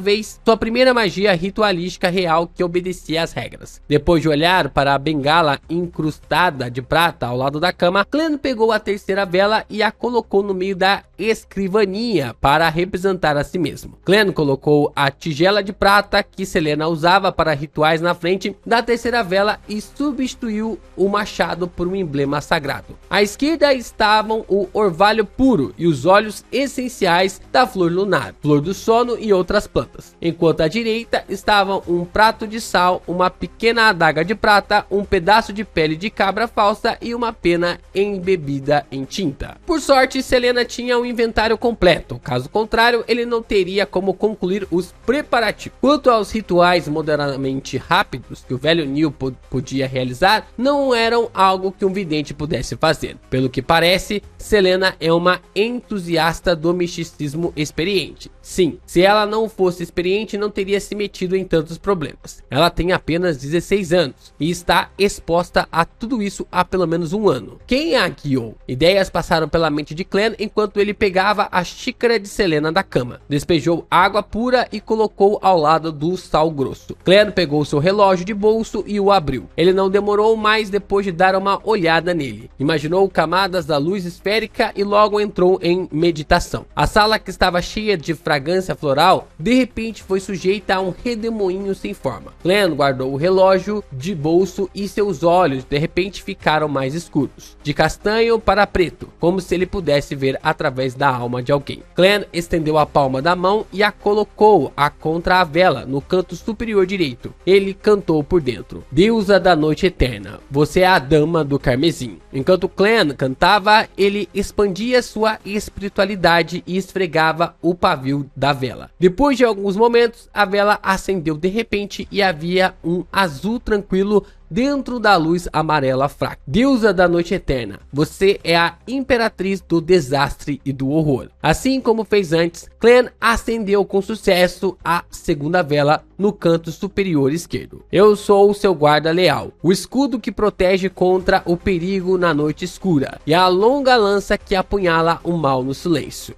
magia ritualística real que obedecia às regras. Depois de olhar para a bengala incrustada de prata ao lado da cama, Clan pegou a terceira vela e a colocou no meio da escrivaninha para representar a si mesmo. Clan colocou a tigela de prata que Selena usava para rituais na frente da terceira vela e substituiu o machado por um emblema sagrado. À esquerda estavam o orvalho puro e os óleos essenciais da flor lunar, flor do sono e outras plantas, enquanto à direita estavam um prato de sal, uma pequena adaga de prata, um pedaço de pele de cabra falsa e uma pena embebida em em tinta. Por sorte, Selena tinha um inventário completo, caso contrário, ele não teria como concluir os preparativos. Quanto aos rituais moderadamente rápidos que o velho Neil podia realizar, não eram algo que um vidente pudesse fazer. Pelo que parece, Selena é uma entusiasta do misticismo experiente. Sim, se ela não fosse experiente, não teria se metido em tantos problemas. Ela tem apenas 16 anos e está exposta a tudo isso há pelo menos um ano. Quem a guiou? Ideias passaram pela mente de Clan enquanto ele pegava a xícara de Selena da cama, despejou água pura e colocou ao lado do sal grosso. Clan pegou seu relógio de bolso e o abriu. Ele não demorou mais depois de dar uma olhada nele. Imaginou camadas da luz esférica e logo entrou em meditação. A sala, que estava cheia de fragrância floral, de repente foi sujeita a um redemoinho sem forma. Clan guardou o relógio de bolso e seus olhos de repente ficaram mais escuros, de castanho para preto, como se ele pudesse ver através da alma de alguém. Clan estendeu a palma da mão e a colocou contra a vela no canto superior direito. Ele cantou por dentro: Deusa da noite eterna, você é a dama do carmesim. Enquanto Clan cantava, ele expandia sua espiritualidade e esfregava o pavio da vela. Depois de alguns momentos, a vela acendeu de repente e havia um azul tranquilo dentro da luz amarela fraca. Deusa da noite eterna, você é a imperatriz do desastre e do horror. Assim como fez antes, Clan acendeu com sucesso a segunda vela no canto superior esquerdo. Eu sou o seu guarda leal, o escudo que protege contra o perigo na noite escura e a longa lança que apunhala o mal no silêncio.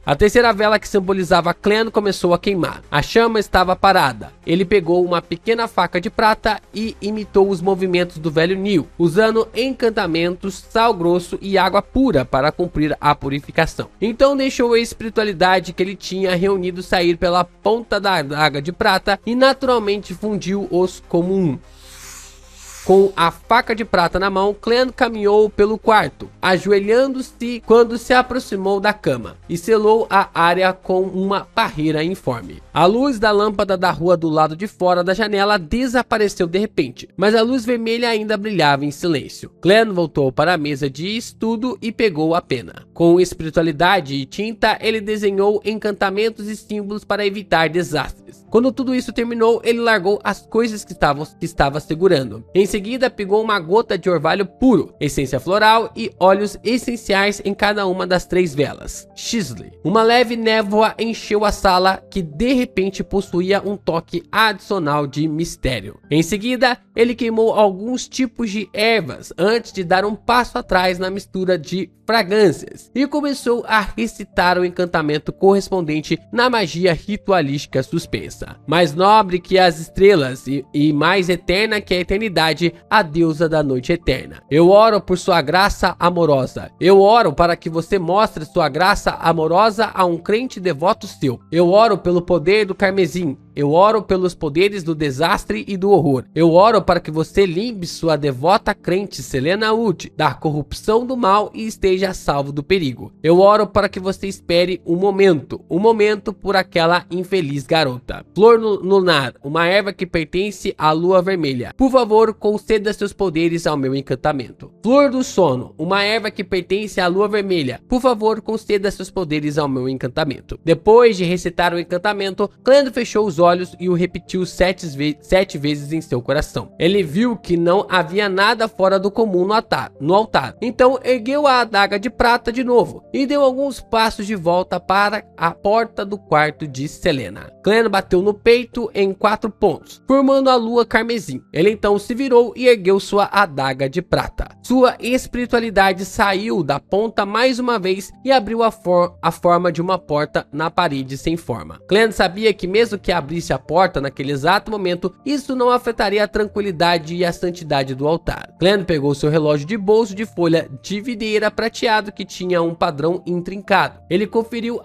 A terceira vela, que simbolizava Clan, começou a queimar. A chama estava parada. Ele pegou uma pequena faca de prata e imitou os movimentos do velho Neil, usando encantamentos, sal grosso e água pura para cumprir a purificação. Então deixou a espiritualidade que ele tinha reunido sair pela ponta da adaga de prata e naturalmente fundiu-os como um. Com a faca de prata na mão, Clan caminhou pelo quarto, ajoelhando-se quando se aproximou da cama, e selou a área com uma barreira informe. A luz da lâmpada da rua do lado de fora da janela desapareceu de repente, mas a luz vermelha ainda brilhava em silêncio. Clan voltou para a mesa de estudo e pegou a pena. Com espiritualidade e tinta, ele desenhou encantamentos e símbolos para evitar desastres. Quando tudo isso terminou, ele largou as coisas que estava segurando. Em seguida, pegou uma gota de orvalho puro, essência floral e óleos essenciais em cada uma das 3 velas. Shisley. Uma leve névoa encheu a sala, que de repente possuía um toque adicional de mistério. Em seguida, ele queimou alguns tipos de ervas antes de dar um passo atrás na mistura de fragrâncias e começou a recitar o encantamento correspondente na magia ritualística suspensa. Mais nobre que as estrelas e mais eterna que a eternidade, a deusa da noite eterna. Eu oro por sua graça amorosa. Eu oro para que você mostre sua graça amorosa a um crente devoto seu. Eu oro pelo poder do carmesim. Eu oro pelos poderes do desastre e do horror. Eu oro para que você limpe sua devota crente Selena Wood da corrupção do mal e esteja a salvo do perigo. Eu oro para que você espere um momento por aquela infeliz garota. Flor lunar, uma erva que pertence à lua vermelha. Por favor, conceda seus poderes ao meu encantamento. Flor do sono, uma erva que pertence à lua vermelha. Por favor, conceda seus poderes ao meu encantamento. Depois de recitar o encantamento, Clan fechou os olhos e o repetiu 7 vezes em seu coração. Ele viu que não havia nada fora do comum no altar. Então ergueu a adaga de prata de novo e deu alguns passos de volta para a porta do quarto de Selena. Clan bateu no peito em 4 pontos, formando a lua carmesim. Ele então se virou e ergueu sua adaga de prata. Sua espiritualidade saiu da ponta mais uma vez e abriu a forma de uma porta na parede sem forma. Clan sabia que mesmo que abrisse a porta naquele exato momento, isso não afetaria a tranquilidade e a santidade do altar. Clan pegou seu relógio de bolso de folha de videira prateado que tinha um padrão intrincado. Ele conferiu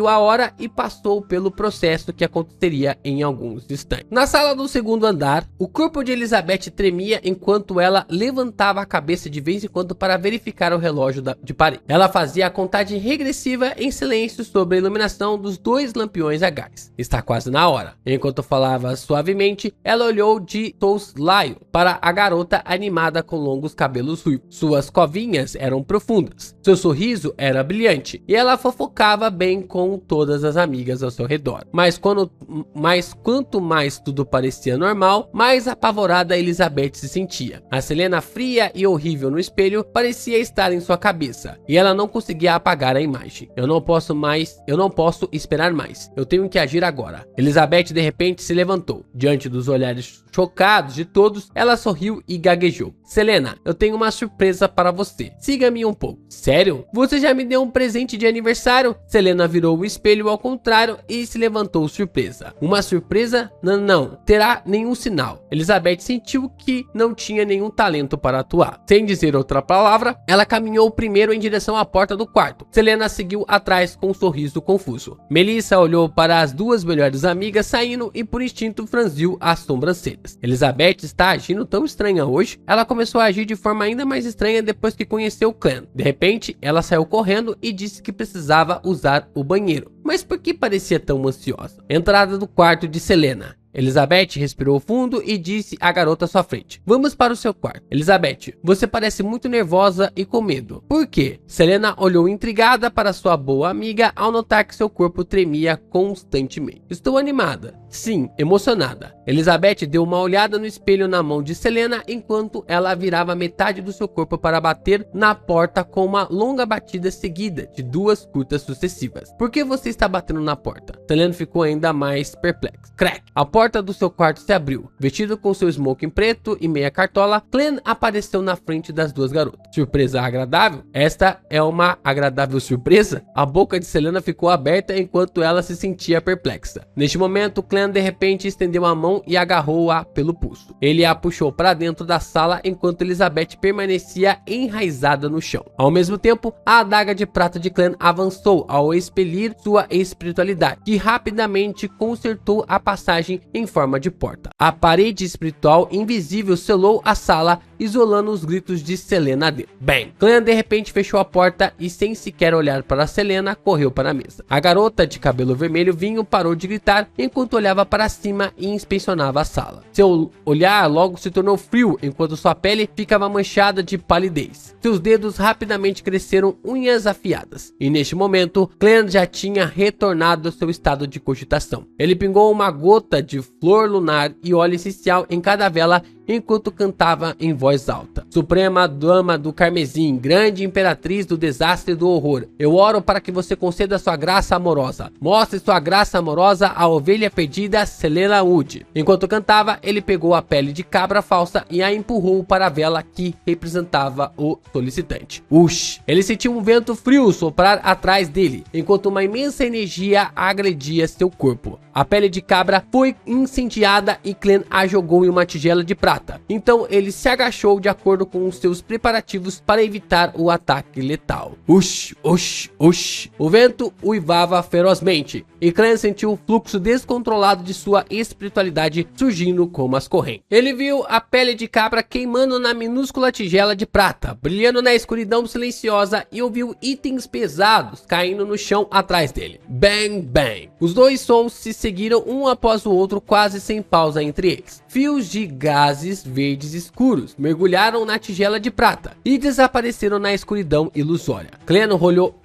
a hora e passou pelo processo que aconteceria em alguns instantes. Na sala do segundo andar, o corpo de Elizabeth tremia enquanto ela levantava a cabeça de vez em quando para verificar o relógio de parede. Ela fazia a contagem regressiva em silêncio sobre a iluminação dos 2 lampiões a gás. Está quase quase na hora. Enquanto falava suavemente, ela olhou de soslaio para a garota animada com longos cabelos ruivos. Suas covinhas eram profundas, seu sorriso era brilhante e ela fofocava bem com todas as amigas ao seu redor. Mas quanto mais tudo parecia normal, mais apavorada Elizabeth se sentia. A Selena fria e horrível no espelho parecia estar em sua cabeça e ela não conseguia apagar a imagem. Eu não posso esperar mais. Eu tenho que agir agora. Elizabeth de repente se levantou. Diante dos olhares chocados de todos, ela sorriu e gaguejou. Selena, eu tenho uma surpresa para você. Siga-me um pouco. Sério? Você já me deu um presente de aniversário? Selena virou o espelho ao contrário e se levantou surpresa. Uma surpresa? Não terá nenhum sinal. Elizabeth sentiu que não tinha nenhum talento para atuar. Sem dizer outra palavra, ela caminhou primeiro em direção à porta do quarto. Selena seguiu atrás com um sorriso confuso. Melissa olhou para as duas melhores amigas saindo e por instinto franziu as sobrancelhas. Elizabeth está agindo tão estranha hoje. Ela começou a agir de forma ainda mais estranha depois que conheceu Clem. De repente, ela saiu correndo e disse que precisava usar o banheiro. Mas por que parecia tão ansiosa? Entrada do quarto de Selena. Elizabeth respirou fundo e disse à garota à sua frente: vamos para o seu quarto. Elizabeth, você parece muito nervosa e com medo. Por quê? Selena olhou intrigada para sua boa amiga ao notar que seu corpo tremia constantemente. Estou animada. Sim, emocionada. Elizabeth deu uma olhada no espelho na mão de Selena enquanto ela virava metade do seu corpo para bater na porta com uma longa batida seguida de duas curtas sucessivas. Por que você está batendo na porta? Selena ficou ainda mais perplexa. Crack! A porta do seu quarto se abriu. Vestido com seu smoking preto e meia cartola, Clem apareceu na frente das duas garotas. Surpresa agradável? Esta é uma agradável surpresa? A boca de Selena ficou aberta enquanto ela se sentia perplexa. Neste momento, Clem de repente estendeu a mão e agarrou-a pelo pulso. Ele a puxou para dentro da sala enquanto Elizabeth permanecia enraizada no chão. Ao mesmo tempo, a adaga de prata de Clem avançou ao expelir sua espiritualidade, que rapidamente consertou a passagem em forma de porta. A parede espiritual invisível selou a sala, isolando os gritos de Selena dentro. Bem, Clem de repente fechou a porta e sem sequer olhar para Selena, correu para a mesa. A garota de cabelo vermelho vinho parou de gritar enquanto olhava para cima e inspecionava a sala. Seu olhar logo se tornou frio enquanto sua pele ficava manchada de palidez. Seus dedos rapidamente cresceram unhas afiadas. E neste momento, Clem já tinha retornado ao seu estado de cogitação. Ele pingou uma gota de flor lunar e óleo essencial em cada vela enquanto cantava em voz alta: Suprema Dama do Carmesim, grande imperatriz do desastre e do horror, eu oro para que você conceda sua graça amorosa. Mostre sua graça amorosa à ovelha perdida Selena Wood. Enquanto cantava, ele pegou a pele de cabra falsa e a empurrou para a vela que representava o solicitante. Ush! Ele sentiu um vento frio soprar atrás dele, enquanto uma imensa energia agredia seu corpo. A pele de cabra foi incendiada e Clem a jogou em uma tigela de prata. Então ele se agachou de acordo com os seus preparativos para evitar o ataque letal. Ush, ush, ush. O vento uivava ferozmente e Clem sentiu o fluxo descontrolado de sua espiritualidade surgindo como as correntes. Ele viu a pele de cabra queimando na minúscula tigela de prata, brilhando na escuridão silenciosa, e ouviu itens pesados caindo no chão atrás dele. Bang, bang. Os dois sons se seguiram um após o outro, quase sem pausa entre eles. Fios de gases verdes escuros mergulharam na tigela de prata e desapareceram na escuridão ilusória. Clem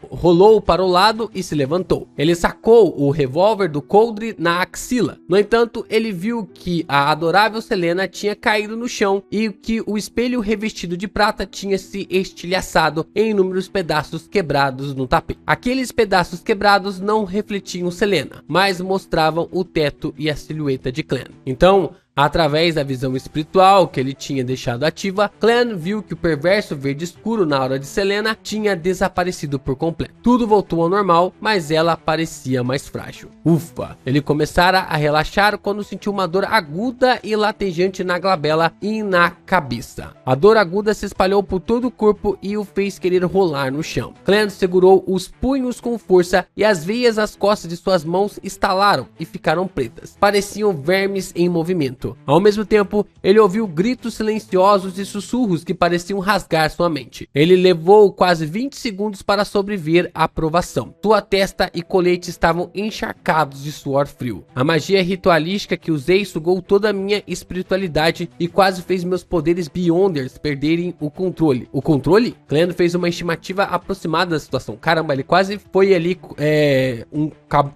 rolou para o lado e se levantou. Ele sacou o revólver do coldre na axila. No entanto, ele viu que a adorável Selena tinha caído no chão e que o espelho revestido de prata tinha se estilhaçado em inúmeros pedaços quebrados no tapete. Aqueles pedaços quebrados não refletiam Selena, mas mostravam o teto e a silhueta de Clem. Então, através da visão espiritual que ele tinha deixado ativa, Clem viu que o perverso verde escuro na aura de Selena tinha desaparecido por completo. Tudo voltou ao normal, mas ela parecia mais frágil. Ufa! Ele começara a relaxar quando sentiu uma dor aguda e latejante na glabela e na cabeça. A dor aguda se espalhou por todo o corpo e o fez querer rolar no chão. Clem segurou os punhos com força e as veias às costas de suas mãos estalaram e ficaram pretas. Pareciam vermes em movimento. vento. Ao mesmo tempo, ele ouviu gritos silenciosos e sussurros que pareciam rasgar sua mente. Ele levou quase 20 segundos para sobreviver à provação. Sua testa e colete estavam encharcados de suor frio. A magia ritualística que usei sugou toda a minha espiritualidade e quase fez meus poderes Beyonders perderem o controle. O controle? Clem fez uma estimativa aproximada da situação. Caramba, ele quase foi ali,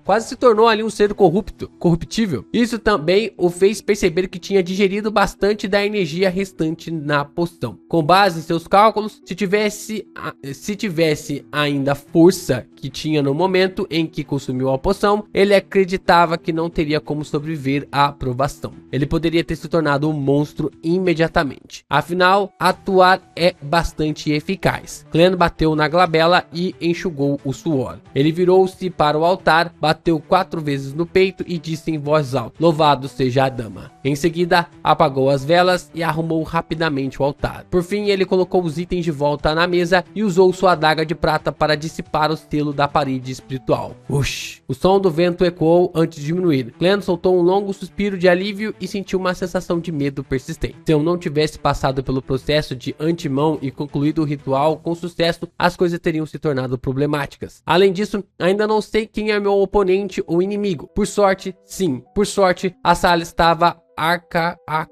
quase se tornou ali um ser corruptível. Isso também o fez perceber que tinha digerido bastante da energia restante na poção. Com base em seus cálculos, se tivesse ainda a força que tinha no momento em que consumiu a poção, ele acreditava que não teria como sobreviver à provação. Ele poderia ter se tornado um monstro imediatamente. Afinal, atuar é bastante eficaz. Clem bateu na glabela e enxugou o suor. Ele virou-se para o altar, bateu 4 vezes no peito e disse em voz alta: "Louvado seja a dama." Em seguida, apagou as velas e arrumou rapidamente o altar. Por fim, ele colocou os itens de volta na mesa e usou sua adaga de prata para dissipar o selo da parede espiritual. Ush! O som do vento ecoou antes de diminuir. Clem soltou um longo suspiro de alívio e sentiu uma sensação de medo persistente. Se eu não tivesse passado pelo processo de antemão e concluído o ritual com sucesso, as coisas teriam se tornado problemáticas. Além disso, ainda não sei quem é meu oponente ou inimigo. Por sorte, a sala estava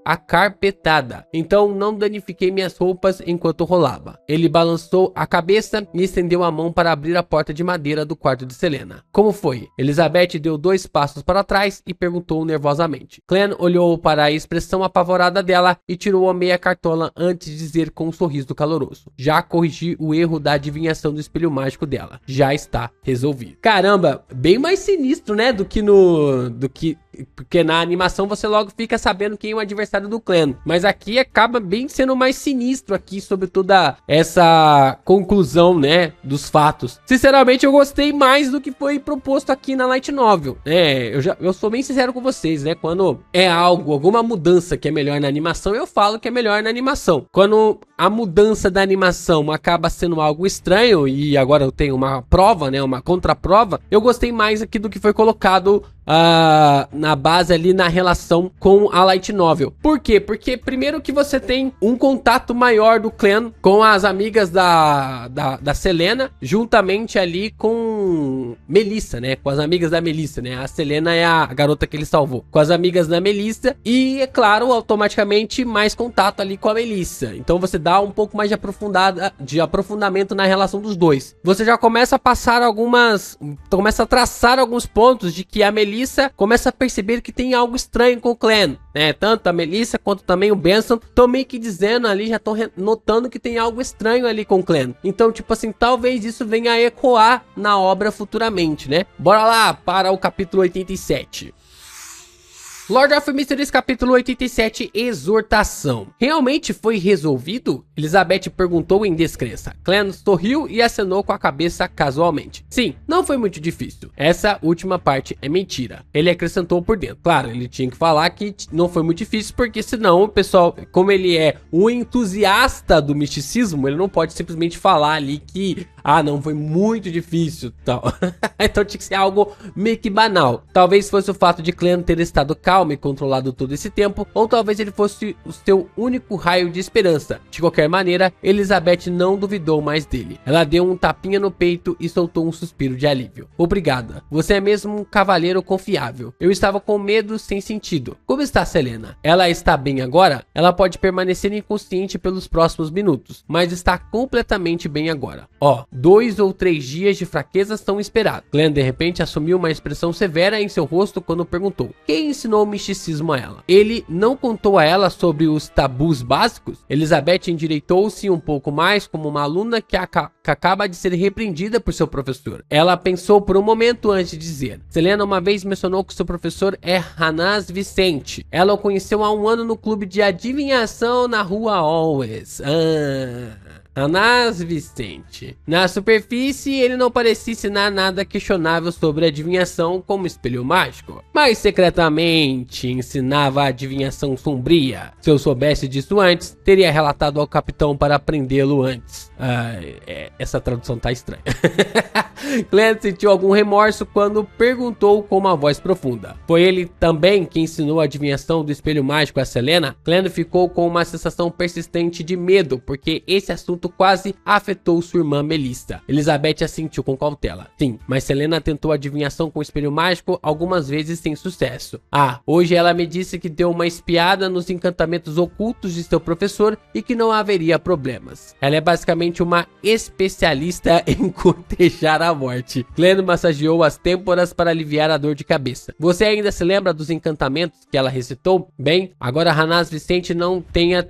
acarpetada, então não danifiquei minhas roupas enquanto rolava. Ele balançou a cabeça e estendeu a mão para abrir a porta de madeira do quarto de Selena. Como foi? Elizabeth deu 2 passos para trás e perguntou nervosamente. Clem olhou para a expressão apavorada dela e tirou a meia cartola antes de dizer com um sorriso caloroso: "Já corrigi o erro da adivinhação do espelho mágico dela. Já está resolvido." Caramba, bem mais sinistro, né, porque na animação você logo fica sabendo quem é o adversário do Clem. Mas aqui acaba bem sendo mais sinistro aqui sobre toda essa conclusão, né, dos fatos. Sinceramente, eu gostei mais do que foi proposto aqui na Light Novel. Eu sou bem sincero com vocês, né? Quando é alguma mudança que é melhor na animação, eu falo que é melhor na animação. Quando a mudança da animação acaba sendo algo estranho, e agora eu tenho uma prova, né, uma contraprova, eu gostei mais aqui do que foi colocado na base ali na relação com a Light Novel. Por quê? Porque primeiro que você tem um contato maior do Clem com as amigas da Selena, juntamente ali com Melissa, né? Com as amigas da Melissa, né? A Selena é a garota que ele salvou. Com as amigas da Melissa e, é claro, automaticamente mais contato ali com a Melissa. Então você dá um pouco mais de aprofundamento na relação dos dois. Você já começa a começa a traçar alguns pontos de que a Melissa começa a perceber que tem algo estranho com o Clem, né? Tanto a Melissa quanto também o Benson estão meio que dizendo ali, já estão notando que tem algo estranho ali com o Clem. Então, tipo assim, talvez isso venha a ecoar na obra futuramente, né? Bora lá para o capítulo 87. Lord of Mysteries, capítulo 87, Exortação. Realmente foi resolvido? Elizabeth perguntou em descrença. Clem sorriu e acenou com a cabeça casualmente. Sim, não foi muito difícil. Essa última parte é mentira. Ele acrescentou por dentro. Claro, ele tinha que falar que não foi muito difícil, porque senão o pessoal, como ele é um entusiasta do misticismo, ele não pode simplesmente falar ali que, não foi muito difícil, tal. Então tinha que ser algo meio que banal. Talvez fosse o fato de Clem ter estado calmo e controlado todo esse tempo, ou talvez ele fosse o seu único raio de esperança. De qualquer maneira, Elizabeth não duvidou mais dele. Ela deu um tapinha no peito e soltou um suspiro de alívio. Obrigada. Você é mesmo um cavaleiro confiável. Eu estava com medo sem sentido. Como está Selena? Ela está bem agora? Ela pode permanecer inconsciente pelos próximos minutos, mas está completamente bem agora. 2 ou 3 dias de fraqueza são esperados. Clem de repente assumiu uma expressão severa em seu rosto quando perguntou: quem ensinou o misticismo a ela? Ele não contou a ela sobre os tabus básicos? Elizabeth endireitou-se um pouco mais, como uma aluna que acaba de ser repreendida por seu professor. Ela pensou por um momento antes de dizer. Selena uma vez mencionou que seu professor é Hanás Vicente. Ela o conheceu há 1 ano no clube de adivinhação na rua Always. Hanás Vicente. Na superfície, ele não parecia ensinar nada questionável sobre adivinhação como espelho mágico, mas secretamente ensinava a adivinhação sombria. Se eu soubesse disso antes, teria relatado ao capitão para prendê-lo antes. Essa tradução tá estranha. Glenn sentiu algum remorso quando perguntou com uma voz profunda. Foi ele também que ensinou a adivinhação do espelho mágico a Selena? Glenn ficou com uma sensação persistente de medo, porque esse assunto quase afetou sua irmã Melissa. Elizabeth assentiu com cautela. Sim, mas Selena tentou a adivinhação com o espelho mágico algumas vezes sem sucesso. Hoje ela me disse que deu uma espiada nos encantamentos ocultos de seu professor e que não haveria problemas. Ela é basicamente uma especialista em cortejar a morte. Glenn massageou as têmporas para aliviar a dor de cabeça. Você ainda se lembra dos encantamentos que ela recitou? Bem, embora Hanás Vicente não tenha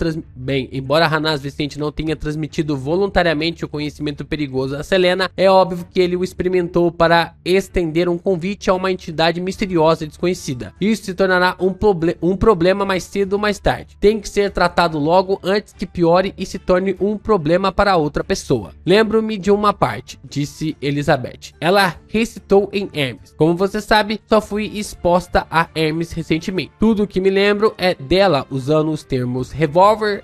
transmitido voluntariamente o conhecimento perigoso a Selena, é óbvio que ele o experimentou para estender um convite a uma entidade misteriosa e desconhecida. Isso se tornará um problema mais cedo ou mais tarde. Tem que ser tratado logo antes que piore e se torne um problema para outra pessoa. Lembro-me de uma parte, disse Elizabeth. Ela recitou em Hermes. Como você sabe, só fui exposta a Hermes recentemente. Tudo o que me lembro é dela usando os termos revólver,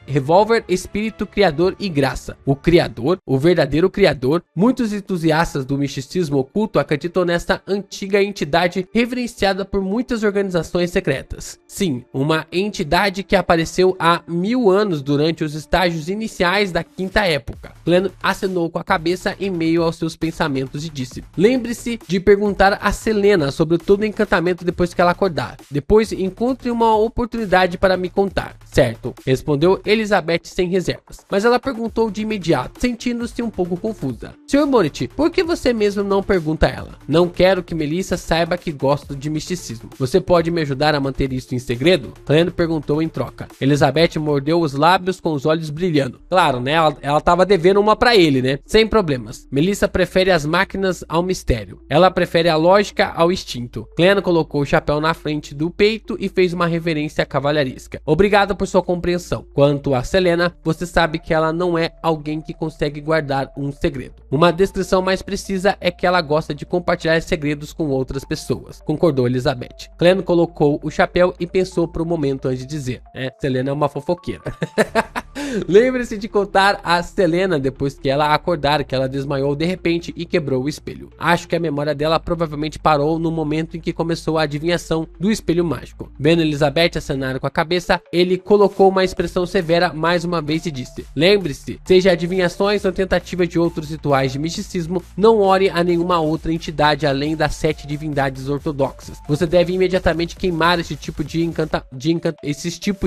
espírito, criador e graça. O criador, o verdadeiro criador. Muitos entusiastas do misticismo oculto acreditam nesta antiga entidade reverenciada por muitas organizações secretas. Sim, uma entidade que apareceu há 1000 anos durante os estágios iniciais da Quinta Época. Glenn acenou com a cabeça em meio aos seus pensamentos e disse: lembre-se de perguntar a Selena sobre todo o encantamento depois que ela acordar. Depois encontre uma oportunidade para me contar. Certo, respondeu Elizabeth sem reservas. Mas ela perguntou de imediato, sentindo-se um pouco confusa. Sr. Morit, por que você mesmo não pergunta a ela? Não quero que Melissa saiba que gosto de misticismo. Você pode me ajudar a manter isso em segredo? Glenn perguntou em troca. Elizabeth mordeu os lábios com os olhos brilhando. Claro, né? Ela tava devendo uma pra ele, né? Sem problemas. Melissa prefere as máquinas ao mistério. Ela prefere a lógica ao instinto. Glenn colocou o chapéu na frente do peito e fez uma reverência cavalheiresca. Obrigado por sua compreensão. Quanto a Selena, você sabe que ela não é alguém que consegue guardar um segredo. Uma descrição mais precisa é que ela gosta de compartilhar segredos com outras pessoas, concordou Elizabeth. Glenn colocou o chapéu e pensou por um momento antes de dizer: Selena é uma fofoqueira. Lembre-se de contar a Selena depois que ela acordar que ela desmaiou de repente e quebrou o espelho. Acho que a memória dela provavelmente parou no momento em que começou a adivinhação do espelho mágico. Vendo Elizabeth acenar com a cabeça, ele colocou uma expressão severa mais uma vez e disse: lembre-se, seja adivinhações ou tentativa de outros rituais de misticismo, não ore a nenhuma outra entidade além das 7 divindades ortodoxas. Você deve imediatamente queimar esses tipos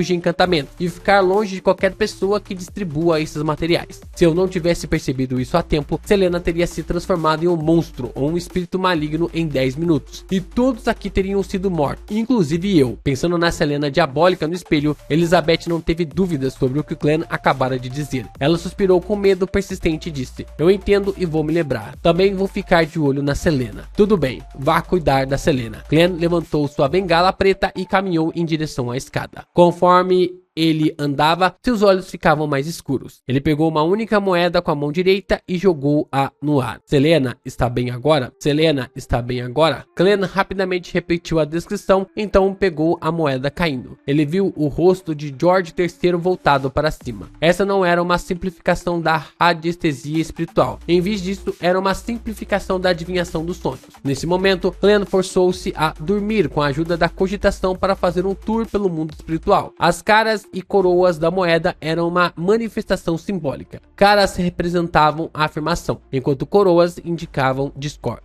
de encantamento e ficar longe de qualquer pessoa que distribua esses materiais. Se eu não tivesse percebido isso a tempo, Selena teria se transformado em um monstro ou um espírito maligno em 10 minutos. E todos aqui teriam sido mortos, inclusive eu. Pensando na Selena diabólica no espelho, Elizabeth não teve dúvidas sobre o que Glenn acabara de dizer. Ela suspirou com medo persistente e disse: eu entendo e vou me lembrar. Também vou ficar de olho na Selena. Tudo bem, vá cuidar da Selena. Glenn levantou sua bengala preta e caminhou em direção à escada. Conforme ele andava, seus olhos ficavam mais escuros. Ele pegou uma única moeda com a mão direita e jogou-a no ar. Selena está bem agora? Selena está bem agora? Glenn rapidamente repetiu a descrição, então pegou a moeda caindo. Ele viu o rosto de George III voltado para cima. Essa não era uma simplificação da radiestesia espiritual. Em vez disso, era uma simplificação da adivinhação dos sonhos. Nesse momento, Glenn forçou-se a dormir com a ajuda da cogitação para fazer um tour pelo mundo espiritual. As caras e coroas da moeda eram uma manifestação simbólica. Caras representavam a afirmação, enquanto coroas indicavam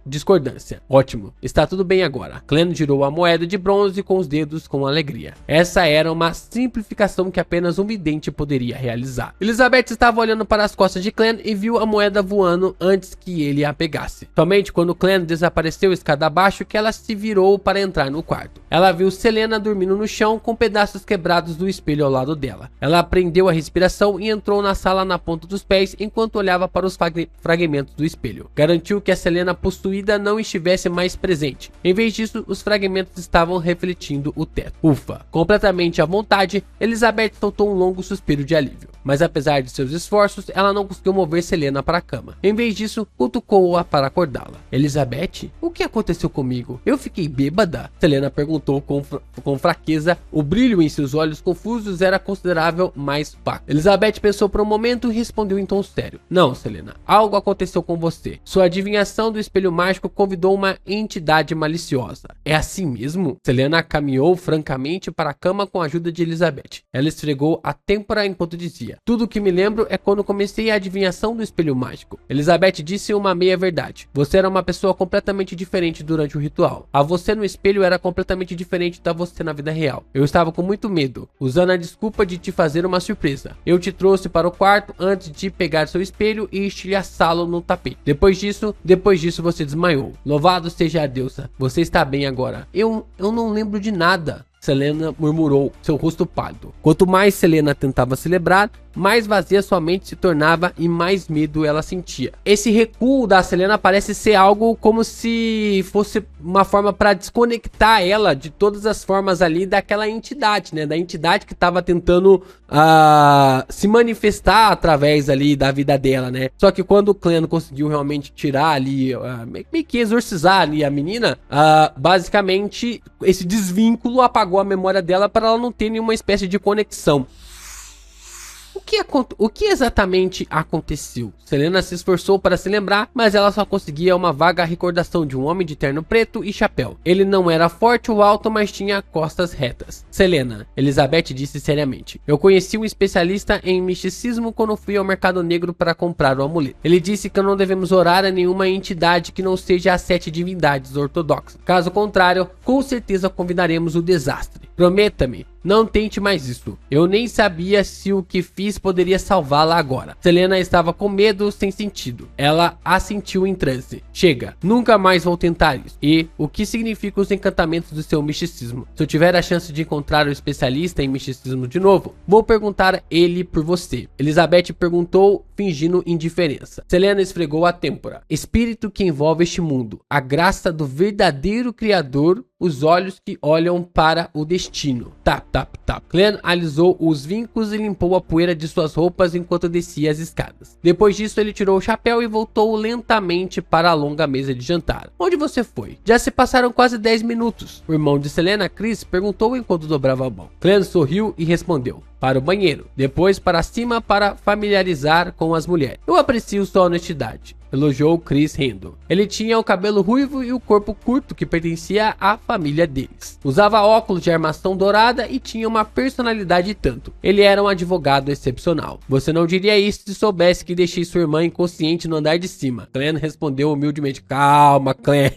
discordância. Ótimo, está tudo bem agora. Glenn girou a moeda de bronze com os dedos com alegria. Essa era uma simplificação que apenas um vidente poderia realizar. Elizabeth estava olhando para as costas de Glenn e viu a moeda voando antes que ele a pegasse. Somente quando Glenn desapareceu escada abaixo que ela se virou para entrar no quarto. Ela viu Selena dormindo no chão com pedaços quebrados do espelho ao lado dela. Ela prendeu a respiração e entrou na sala na ponta dos pés enquanto olhava para os fragmentos do espelho. Garantiu que a Selena possuída não estivesse mais presente. Em vez disso, os fragmentos estavam refletindo o teto. Ufa! Completamente à vontade, Elizabeth soltou um longo suspiro de alívio. Mas apesar de seus esforços, ela não conseguiu mover Selena para a cama. Em vez disso, cutucou-a para acordá-la. Elizabeth, o que aconteceu comigo? Eu fiquei bêbada? Selena perguntou com fraqueza. O brilho em seus olhos confusos era considerável mais opaco. Elizabeth pensou por um momento e respondeu em tom sério. Não, Selena, algo aconteceu com você. Sua adivinhação do espelho mágico convidou uma entidade maliciosa. É assim mesmo? Selena caminhou francamente para a cama com a ajuda de Elizabeth. Ela esfregou a têmpora enquanto dizia: tudo o que me lembro é quando comecei a adivinhação do espelho mágico. Elizabeth disse uma meia verdade. Você era uma pessoa completamente diferente durante o ritual. A você no espelho era completamente diferente da você na vida real. Eu estava com muito medo, usando a desculpa de te fazer uma surpresa. Eu te trouxe para o quarto antes de pegar seu espelho e estilhaçá-lo no tapete. Depois disso você desmaiou. Louvado seja a deusa. Você está bem agora. Eu não lembro de nada. Selena murmurou, seu rosto pálido. Quanto mais Selena tentava celebrar, mais vazia sua mente se tornava e mais medo ela sentia. Esse recuo da Selena parece ser algo como se fosse uma forma para desconectar ela de todas as formas ali daquela entidade, né? Da entidade que estava tentando se manifestar através ali da vida dela, né? Só que quando o Clem conseguiu realmente tirar ali, meio que exorcizar ali a menina, basicamente esse desvínculo apagou a memória dela para ela não ter nenhuma espécie de conexão. O que exatamente aconteceu? Selena se esforçou para se lembrar, mas ela só conseguia uma vaga recordação de um homem de terno preto e chapéu. Ele não era forte ou alto, mas tinha costas retas. Selena, Elizabeth disse seriamente. Eu conheci um especialista em misticismo quando fui ao mercado negro para comprar o amuleto. Ele disse que não devemos orar a nenhuma entidade que não seja as 7 divindades ortodoxas. Caso contrário, com certeza convidaremos o desastre. Prometa-me, não tente mais isso. Eu nem sabia se o que fiz poderia salvá-la agora. Selena estava com medo sem sentido. Ela assentiu em transe. Chega, nunca mais vou tentar isso. E o que significam os encantamentos do seu misticismo? Se eu tiver a chance de encontrar o especialista em misticismo de novo, vou perguntar ele por você. Elizabeth perguntou, fingindo indiferença. Selena esfregou a têmpora. Espírito que envolve este mundo. A graça do verdadeiro Criador. Os olhos que olham para o destino. Tap, tap, tap. Clem alisou os vincos e limpou a poeira de suas roupas enquanto descia as escadas. Depois disso, ele tirou o chapéu e voltou lentamente para a longa mesa de jantar. Onde você foi? Já se passaram quase 10 minutos. O irmão de Selena, Chris, perguntou enquanto dobrava a mão. Clem sorriu e respondeu. Para o banheiro. Depois para cima para familiarizar com as mulheres. Eu aprecio sua honestidade. Elogiou Chris rindo. Ele tinha o cabelo ruivo e o corpo curto que pertencia à família deles. Usava óculos de armação dourada e tinha uma personalidade tanto. Ele era um advogado excepcional. Você não diria isso se soubesse que deixei sua irmã inconsciente no andar de cima. Clem respondeu humildemente. Calma, Clem.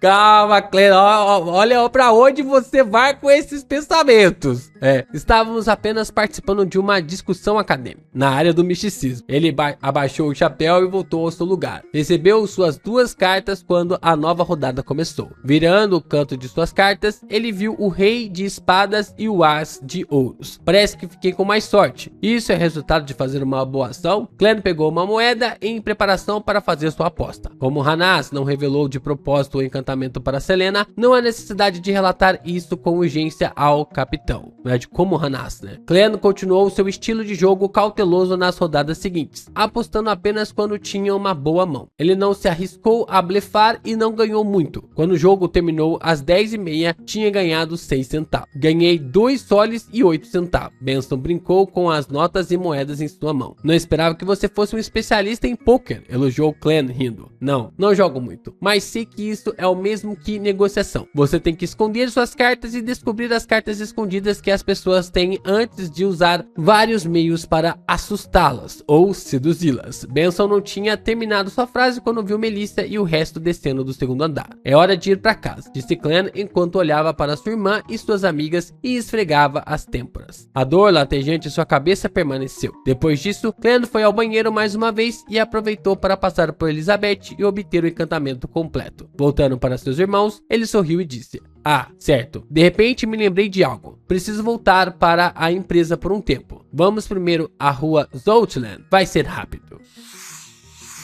Calma, Clem. Olha pra onde você vai com esses pensamentos. Estávamos apenas participando de uma discussão acadêmica na área do misticismo. Ele abaixou o chapéu e voltou ao seu lugar. Recebeu suas 2 cartas quando a nova rodada começou. Virando o canto de suas cartas, ele viu o rei de espadas e o as de ouros. Parece que fiquei com mais sorte. Isso é resultado de fazer uma boa ação? Clem pegou uma moeda em preparação para fazer sua aposta. Como Hanas não revelou de propósito o encantamento para Selena, não há necessidade de relatar isso com urgência ao capitão. Como Hanas, né? Clem continuou seu estilo de jogo cauteloso nas rodadas seguintes, apostando apenas quando tinha uma boa mão. Ele não se arriscou a blefar e não ganhou muito. Quando o jogo terminou às 10h30, tinha ganhado 6 centavos. Ganhei 2 soles e 8 centavos. Benson brincou com as notas e moedas em sua mão. Não esperava que você fosse um especialista em poker, elogiou Clem rindo. Não jogo muito, mas sei que isso é o mesmo que negociação. Você tem que esconder suas cartas e descobrir as cartas escondidas que as pessoas têm antes de usar vários meios para assustá-las ou seduzi-las. Benson não tinha terminado sua frase quando viu Melissa e o resto descendo do segundo andar. É hora de ir para casa, disse Clem enquanto olhava para sua irmã e suas amigas e esfregava as têmporas. A dor latejante em sua cabeça permaneceu. Depois disso, Clem foi ao banheiro mais uma vez e aproveitou para passar por Elizabeth e obter o encantamento completo. Voltando para seus irmãos, ele sorriu e disse: Ah, certo. De repente me lembrei de algo. Preciso voltar para a empresa por um tempo. Vamos primeiro à rua Zoutland. Vai ser rápido.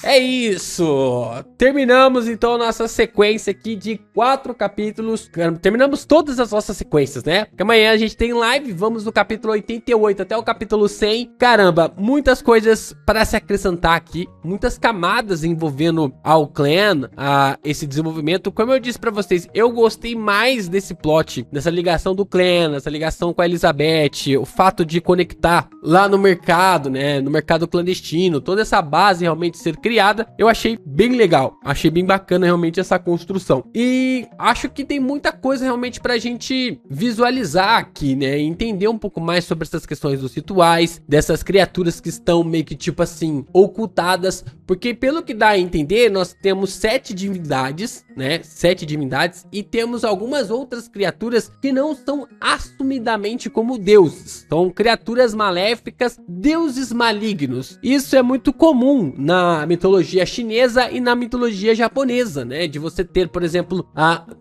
É isso! Terminamos então a nossa sequência aqui de 4 capítulos. Terminamos todas as nossas sequências, né? Porque amanhã a gente tem live, vamos do capítulo 88 até o capítulo 100. Caramba, muitas coisas para se acrescentar aqui, muitas camadas envolvendo ao clã, a esse desenvolvimento. Como eu disse pra vocês, eu gostei mais desse plot, dessa ligação do clã, essa ligação com a Elizabeth, o fato de conectar lá no mercado, né? No mercado clandestino, toda essa base realmente ser criada, eu achei bem legal, achei bem bacana realmente essa construção. E acho que tem muita coisa realmente pra gente visualizar aqui, né? Entender um pouco mais sobre essas questões dos rituais, dessas criaturas que estão meio que tipo assim, ocultadas, porque pelo que dá a entender, nós temos 7 divindades, né? 7 divindades, e temos algumas outras criaturas que não são assumidamente como deuses, são criaturas maléficas, deuses malignos. Isso é muito comum na mitologia chinesa e na mitologia japonesa, né? De você ter, por exemplo,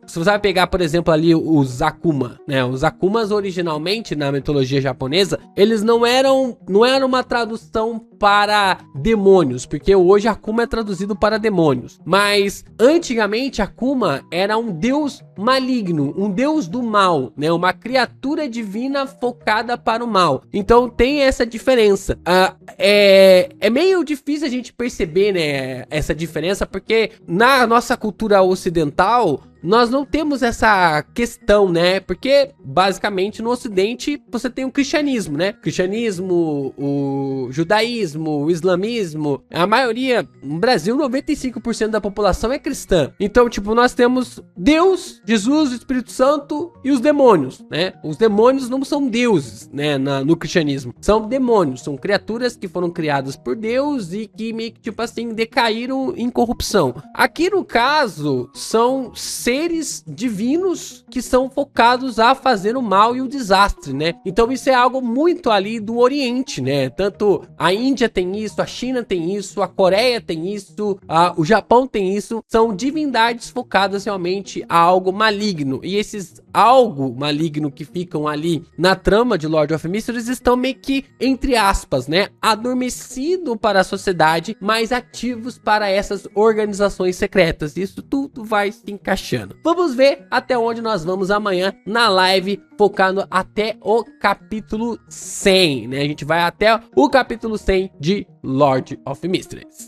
se você vai pegar, por exemplo, ali os Akuma, né? Os Akumas originalmente na mitologia japonesa, eles não eram uma tradução para demônios, porque hoje Akuma é traduzido para demônios, mas antigamente Akuma era um deus maligno, um deus do mal, né? Uma criatura divina focada para o mal. Então tem essa diferença. É meio difícil a gente perceber, né, essa diferença, porque na nossa cultura ocidental nós não temos essa questão, né? Porque basicamente no Ocidente você tem o cristianismo, né? O cristianismo, o judaísmo, o islamismo, a maioria, no Brasil 95% da população é cristã. Então, tipo, nós temos Deus, Jesus, o Espírito Santo e os demônios, né? Os demônios não são deuses, né? No cristianismo, são demônios, são criaturas que foram criadas por Deus e que meio que tipo assim decaíram em corrupção. Aqui no caso são seres divinos que são focados a fazer o mal e o desastre, né? Então isso é algo muito ali do Oriente, né? Tanto a Índia tem isso, a China tem isso, a Coreia tem isso, o Japão tem isso. São divindades focadas realmente a algo maligno. E esses algo maligno que ficam ali na trama de Lord of Mysteries estão meio que, entre aspas, né? Adormecido para a sociedade, mas ativos para essas organizações secretas. Isso tudo vai se encaixando. Vamos ver até onde nós vamos amanhã na live, focando até o capítulo 100, né? A gente vai até o capítulo 100 de Lord of Mysteries.